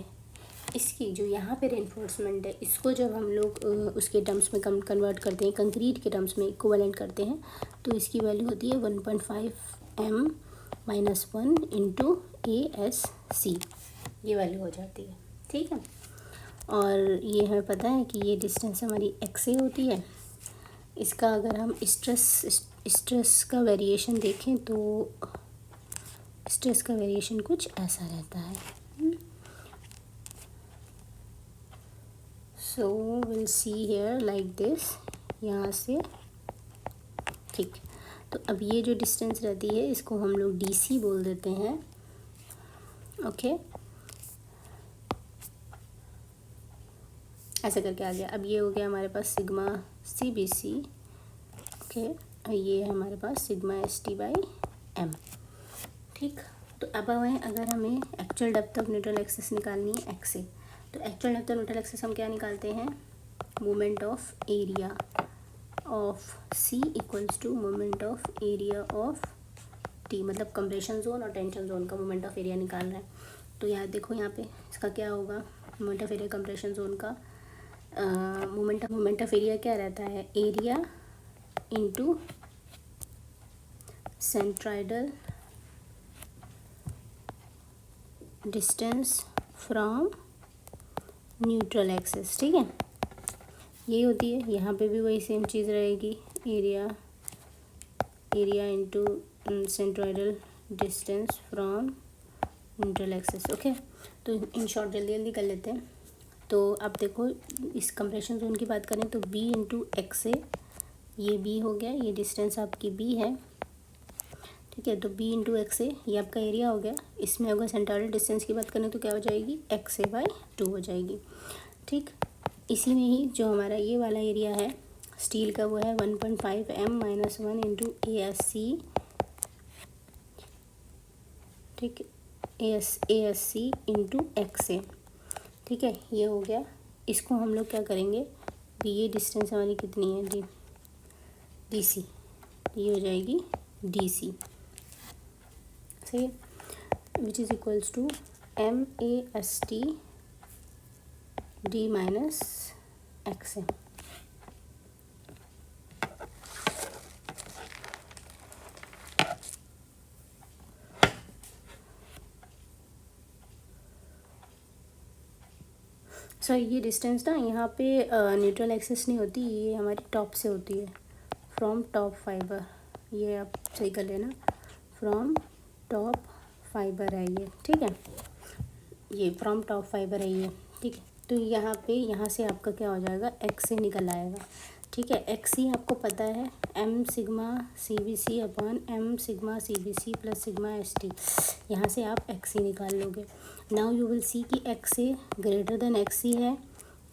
इसकी जो यहाँ पे रेनफोर्समेंट है, इसको जब हम लोग उसके टर्म्स में कन्वर्ट करते हैं, कंक्रीट के टर्म्स में इक्विवेलेंट करते हैं तो इसकी वैल्यू होती है 1.5 M - 1 इंटू ASC, ये वैल्यू हो जाती है। ठीक है, और ये हमें पता है कि ये डिस्टेंस हमारी XA होती है। इसका अगर हम स्ट्रेस का वेरिएशन देखें तो स्ट्रेस का वेरिएशन कुछ ऐसा रहता है। So will see here like this, यहाँ से। ठीक, तो अब ये जो डिस्टेंस रहती है इसको हम लोग DC बोल देते हैं। ओके, ऐसा करके आ गया। अब ये हो गया हमारे पास सिग्मा CBC। ओके, और ये है हमारे पास सिग्मा ST/M। ठीक, तो अब हमें अगर हमें actual depth of neutral axis निकालनी है XA, तो actual depth of neutral axis हम क्या निकालते हैं? Moment of area of C equals to moment of area of T, मतलब कंप्रेशन जोन और टेंशन जोन का मोमेंट ऑफ एरिया निकाल रहे हैं। तो यहाँ देखो, यहाँ पे इसका क्या होगा? Moment of area compression zone का मोमेंट ऑफ एरिया क्या रहता है, area into centroidal distance from neutral axis, ठीक है, यही होती है। यहाँ पे भी वही सेम चीज़ रहेगी, area into centroidal distance from neutral axis. Okay, तो इन शॉर्ट जल्दी जल्दी कर लेते हैं। तो अब देखो, इस कंप्रेशन जोन की बात करें तो b इंटू एक्स ए, ये b हो गया, ये डिस्टेंस आपकी b है, ठीक है। तो b इंटू एक्स ए ये आपका एरिया हो गया। इसमें अगर सेंट्रल डिस्टेंस की बात करें तो क्या हो जाएगी, एक्स ए बाई 2 हो जाएगी, ठीक। इसी में ही जो हमारा ये वाला एरिया है स्टील का, वो है 1.5 m minus 1 into A S C, ठीक, A S C into X A, ठीक है, ये हो गया। इसको हम लोग क्या करेंगे, ये डिस्टेंस हमारी कितनी है, डी सी, ये हो जाएगी डी सी, सही है, which is equals to M A S T D minus X A. Sorry, ये डिस्टेंस ना यहाँ पे न्यूट्रल एक्सिस नहीं होती, ये हमारी टॉप से होती है, फ्रॉम टॉप फाइबर, ये आप सही कर लेना, फ्रॉम टॉप फाइबर है ये, ठीक है, ये फ्रॉम टॉप फाइबर है ये, ठीक है। तो यहाँ पे यहाँ से आपका क्या हो जाएगा, एक्स से निकल आएगा, ठीक है। एक्स ही आपको पता है, M sigma C B C upon M sigma C B C plus sigma S T, यहाँ से आप एक्स ही निकाल लोगे। नाउ यू विल सी कि एक्स से ग्रेटर देन एक्स सी है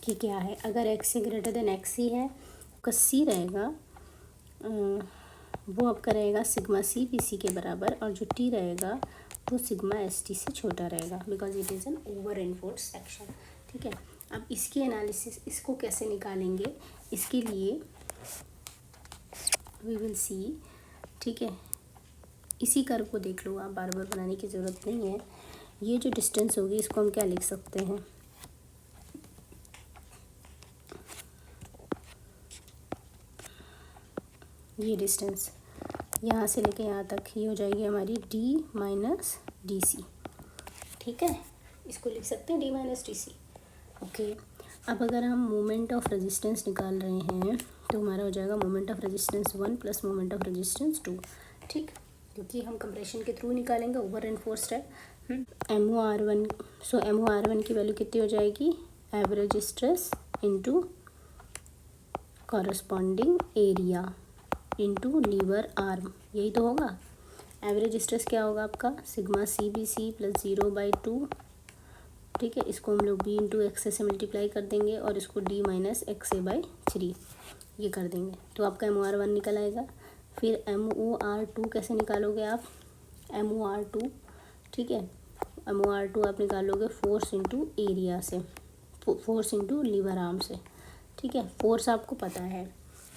कि क्या है। अगर एक्स से ग्रेटर देन एक्स सी है, आपका सी रहेगा वो आपका रहेगा सिग्मा सी बी सी के बराबर, और जो टी रहेगा वो सिग्मा एस टी से छोटा रहेगा, because it is an over enforce section, ठीक है। अब इसकी एनालिसिस, इसको कैसे निकालेंगे, इसके लिए वी विल सी, ठीक है, इसी कर्व को देख लो आप, बार बार बनाने की ज़रूरत नहीं है। ये जो डिस्टेंस होगी इसको हम क्या लिख सकते हैं, ये डिस्टेंस यहाँ से लेके यहाँ तक ये हो जाएगी हमारी डी माइनस डी सी, ठीक है, इसको लिख सकते हैं D minus D C. Okay, अब अगर हम मोमेंट ऑफ रेजिस्टेंस निकाल रहे हैं तो हमारा हो जाएगा moment of resistance 1 plus moment of resistance 2, ठीक, क्योंकि हम कंप्रेशन के थ्रू निकालेंगे, ओवर एनफोर्स्ड है। एम ओ आर वन, सो एम ओ आर वन की वैल्यू कितनी हो जाएगी, average stress into corresponding area into lever arm, यही तो होगा। एवरेज स्ट्रेस क्या होगा आपका, sigma C B C plus 0/2, ठीक है, इसको हम लोग बी इंटू एक्स से मल्टीप्लाई कर देंगे और इसको D minus X A by 3 ये कर देंगे, तो आपका एम ओ आर 1 निकल आएगा। फिर एम ओ आर 2 कैसे निकालोगे आप, एम ओ आर 2, ठीक है, एम ओ आर 2 आप निकालोगे फोर्स इंटू एरिया से, फोर्स इंटू लीवर आर्म से, ठीक है। फोर्स आपको पता है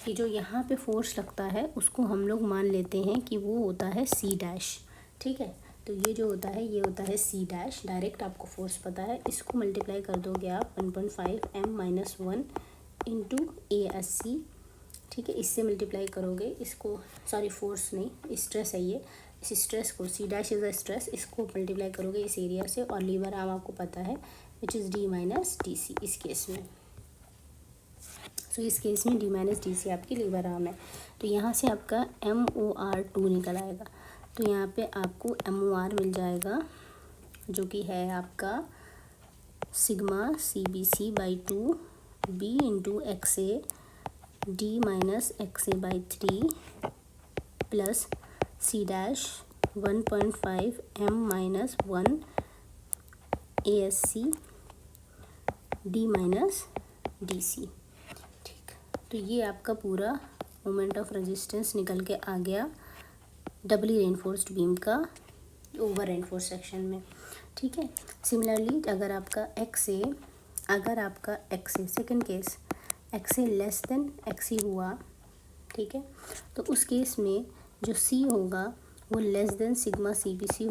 कि जो यहाँ पे फोर्स लगता है उसको हम लोग मान लेते हैं कि वो होता है सी डैश, ठीक है। तो ये जो होता है ये होता है सी डैश, डायरेक्ट आपको फोर्स पता है, इसको मल्टीप्लाई कर दोगे आप 1.5 m minus 1 into A S C, ठीक है, इससे मल्टीप्लाई करोगे इसको, सॉरी फोर्स नहीं, स्ट्रेस है ये, इस स्ट्रेस को, C dash is a stress, इसको मल्टीप्लाई करोगे इस एरिया से, और लीवर आर्म आपको पता है which is D minus D C इस केस में। सो इस केस में डी माइनस डी सी आपकी लीवर आर्म है। तो यहाँ से आपका एम ओ आर 2 निकल आएगा, तो यहाँ पे आपको एम ओ आर मिल जाएगा जो कि है आपका sigma C B C by 2 B into X A D minus X A by 3 plus C dash 1.5 m minus 1 A S C D minus D C, ठीक। तो ये आपका पूरा मोमेंट ऑफ रेजिस्टेंस निकल के आ गया डबली रेनफोर्स्ड बीम का over reinforce section में, ठीक है। सिमिलरली अगर आपका एक्स ए सेकेंड केस एक्स ए लेस देन एक्स ई हुआ, ठीक है, तो उस केस में जो सी होगा वो less than sigma C B C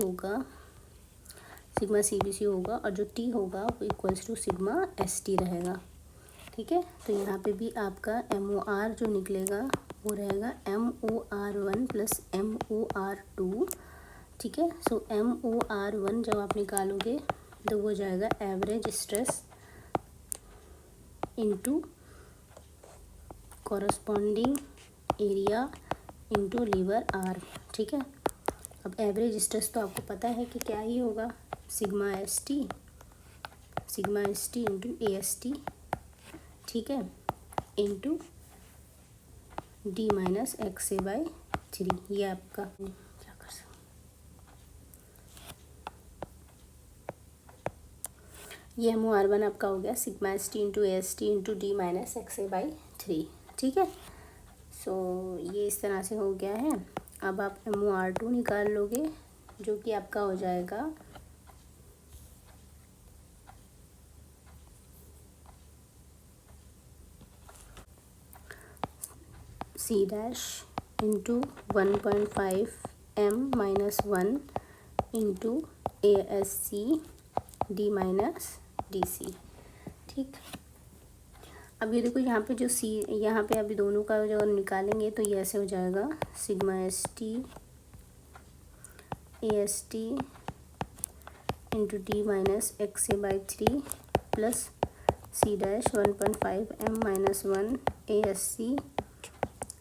होगा, और जो टी होगा वो equals to sigma S T रहेगा, ठीक है। तो यहाँ पे भी आपका MOR जो निकलेगा वो रहेगा MOR1 प्लस MOR2, ठीक है। सो MOR1 जब आप निकालोगे तो वो जाएगा average stress into corresponding area into lever arm, ठीक है। अब एवरेज स्ट्रेस तो आपको पता है कि क्या ही होगा, sigma S T into AST, ठीक है, इंटू D-XA/3। ये आपका क्या कर सकते, ये MOR1 आपका हो गया sigma S T into AST into D-XA/3, ठीक है। सो ये इस तरह से हो गया है। अब आप MOR2 निकाल लोगे जो कि आपका हो जाएगा C dash into 1.5 M-1 into ASC D-DC, ठीक। अब ये देखो यहाँ पे जो C, यहाँ पे अभी दोनों का जो निकालेंगे तो ये ऐसे हो जाएगा sigma ST AST into D-XA/3 plus C dash 1.5 M-1 ASC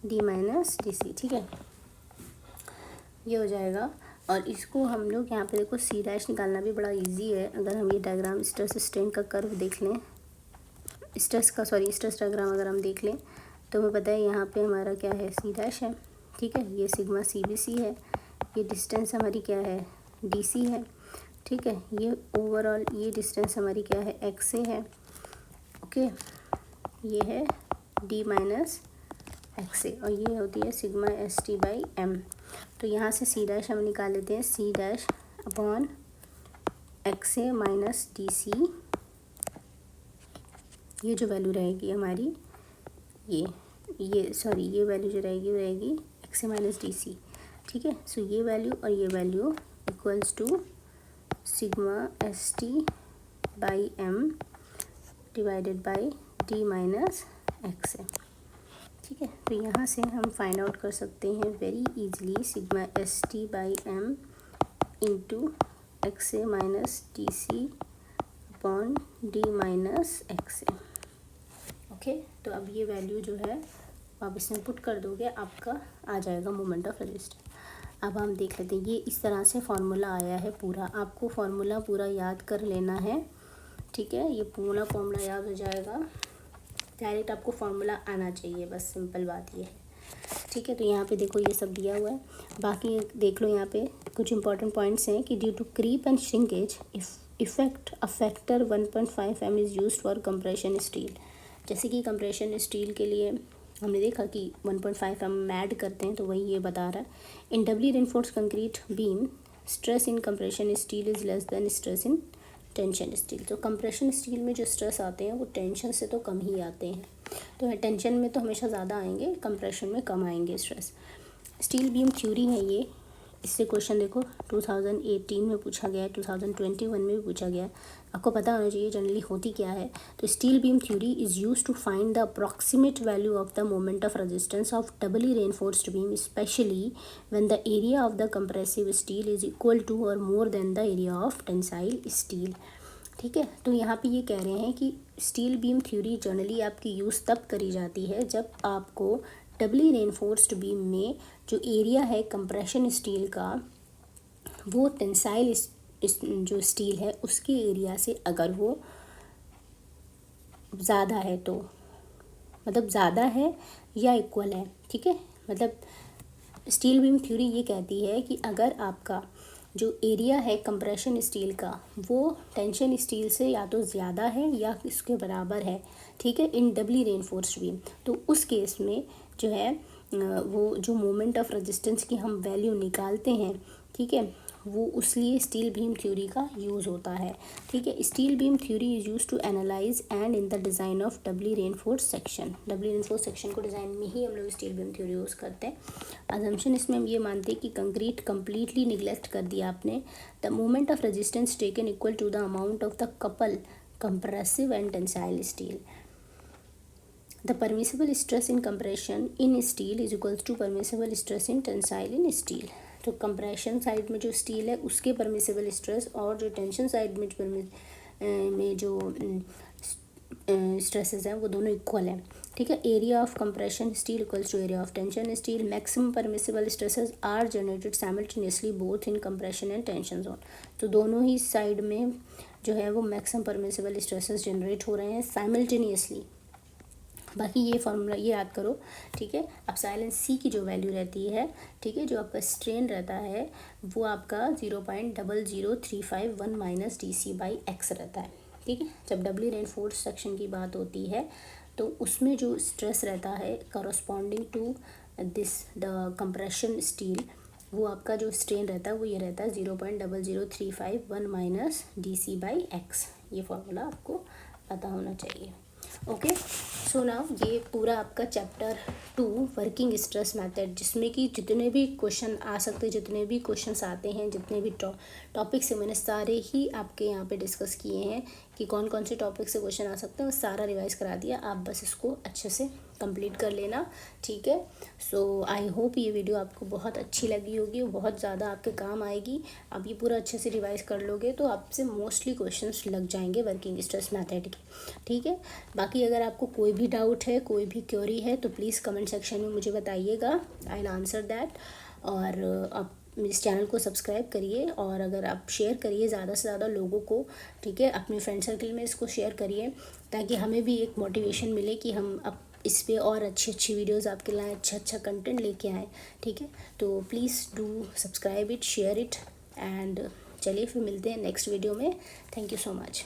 D-DC, ठीक है, ये हो जाएगा। और इसको हम लोग यहाँ पे देखो C डैश निकालना भी बड़ा इजी है। अगर हम ये डायग्राम स्ट्रेस स्ट्रेन का कर्व देख लें, स्ट्रेस डायग्राम अगर हम देख लें तो हमें पता है यहाँ पे हमारा क्या है, C डैश है, ठीक है। ये सिग्मा CBC है, ये डिस्टेंस हमारी क्या है, DC है, ठीक है। ये ओवरऑल ये डिस्टेंस हमारी क्या है, XA है, ओके। ये है D-XA और ये होती है सिग्मा ST/M। तो यहाँ से C डैश हम निकाल लेते हैं, C dash upon XA minus DC, ये जो वैल्यू रहेगी हमारी, ये वैल्यू जो रहेगी वो रहेगी XA माइनस DC, ठीक है। सो ये वैल्यू और ये value equals to sigma ST/M divided by D-XA, ठीक है। तो यहाँ से हम फाइंड आउट कर सकते हैं very easily sigma ST/M into XA minus DC upon D-XA, okay. तो अब ये वैल्यू जो है आप इसमें पुट कर दोगे, आपका आ जाएगा मोमेंट ऑफ रेजिस्टेंस। अब हम देख लेते हैं, ये इस तरह से फार्मूला आया है पूरा, आपको फार्मूला पूरा याद कर लेना है, ठीक है। ये पूरा फार्मूला याद हो जाएगा, डायरेक्ट आपको फार्मूला आना चाहिए, बस सिंपल बात ये है, ठीक है। तो यहाँ पे देखो ये सब दिया हुआ है, बाकी देख लो यहाँ पे कुछ इंपॉर्टेंट पॉइंट्स हैं कि due to creep and shrinkage effect a factor 1.5 M is used for compression steel. जैसे कि कंप्रेशन स्टील के लिए हमने देखा कि 1.5 M ऐड करते हैं, तो वही ये बता रहा है। In doubly reinforce concrete beam stress in compression steel is less than stress in tension steel. तो कंप्रेशन स्टील में जो स्ट्रेस आते हैं वो टेंशन से तो कम ही आते हैं, तो टेंशन में तो हमेशा ज़्यादा आएंगे, कंप्रेशन में कम आएंगे स्ट्रेस। स्टील बीम थ्योरी है ये, इससे क्वेश्चन देखो 2018 में पूछा गया है, 2021 में भी पूछा गया है, आपको पता होना चाहिए जनरली होती क्या है। तो steel beam theory is use to find the approximate value of the moment of resistance of doubly reinforced beam, specially when the area of the compressive steel is equal to or more than the area of tensile steel, ठीक है। तो यहाँ पे ये कह रहे हैं कि स्टील बीम थ्योरी जनरली आपकी यूज़ तब करी जाती है जब आपको डबली रेनफोर्स्ड बीम में जो एरिया है कंप्रेशन स्टील का वो टेंसाइल जो स्टील है उसके एरिया से अगर वो ज़्यादा है, तो मतलब ज़्यादा है या इक्वल है, ठीक है। मतलब स्टील बीम थ्योरी ये कहती है कि अगर आपका जो एरिया है कंप्रेशन स्टील का वो टेंशन स्टील से या तो ज़्यादा है या इसके बराबर है, ठीक है, इन डबली रेनफोर्स्ड बीम, तो उस केस में जो है वो जो मोमेंट ऑफ रेजिस्टेंस की हम वैल्यू निकालते हैं, ठीक है, वो उसलिए स्टील बीम थ्योरी का यूज़ होता है, ठीक है। Steel beam theory is use to analyse and in the design of doubly reinforce section. Doubly reinforce section को डिज़ाइन में ही हम लोग स्टील बीम थ्योरी यूज़ करते हैं। अजम्पशन इसमें हम ये मानते हैं कि कंक्रीट कम्प्लीटली निगलेक्ट कर दिया आपने, the moment of resistance taken equal to the amount of the couple compressive and tensile steel. The permissible stress in compression in steel is equals to permissible stress in tensile in steel. तो compression side में जो steel है उसके permissible stress और जो tension side में जो stresses हैं वो दोनों इक्वल हैं, ठीक है। Area of compression steel equals to area of tension steel. Maximum permissible stresses are generated simultaneously both in compression and tension zone. तो दोनों ही साइड में जो है वो मैक्सिमम परमिसिबल स्ट्रेसेस जनरेट हो रहे हैं साइमल्टेनियसली। बाकी ये फार्मूला ये याद करो, ठीक है। अब साइलेंस सी की जो वैल्यू रहती है, ठीक है, जो आपका स्ट्रेन रहता है वो आपका 0.00351 माइनस DC/X रहता है, ठीक है। जब डबली रेनफोर्स सेक्शन की बात होती है तो उसमें जो स्ट्रेस रहता है corresponding to this the compression steel, वो आपका जो स्ट्रेन रहता है वो ये रहता है 0.00351 माइनस DC/X। ये फार्मूला आपको पता होना चाहिए। ओके, सो नाउ ये पूरा आपका चैप्टर 2 वर्किंग स्ट्रेस मेथड, जिसमें कि जितने भी क्वेश्चन आ सकते हैं, जितने भी क्वेश्चंस आते हैं, जितने भी टॉपिक्स हैं, मैंने सारे ही आपके यहाँ पे डिस्कस किए हैं कि कौन कौन से टॉपिक से क्वेश्चन आ सकते हैं, वो सारा रिवाइज करा दिया। आप बस इसको अच्छे से कंप्लीट कर लेना, ठीक है। सो आई होप ये वीडियो आपको बहुत अच्छी लगी होगी, बहुत ज़्यादा आपके काम आएगी। आप ये पूरा अच्छे से रिवाइज कर लोगे तो आपसे मोस्टली क्वेश्चंस लग जाएंगे वर्किंग स्ट्रेस मेथड के, ठीक है। बाकी अगर आपको कोई भी डाउट है, कोई भी क्वेरी है तो प्लीज़ कमेंट सेक्शन में मुझे बताइएगा, आई विल आंसर दैट। और आप इस चैनल को सब्सक्राइब करिए और अगर आप शेयर करिए ज़्यादा से ज़्यादा लोगों को, ठीक है। अपने फ्रेंड सर्कल में इसको शेयर करिए ताकि हमें भी एक मोटिवेशन मिले कि हम अब इस पे और अच्छी वीडियोस आपके लिए अच्छा कंटेंट लेके आएँ, ठीक है। तो please do subscribe it, share it and चलिए फिर मिलते हैं नेक्स्ट वीडियो में। Thank you so much.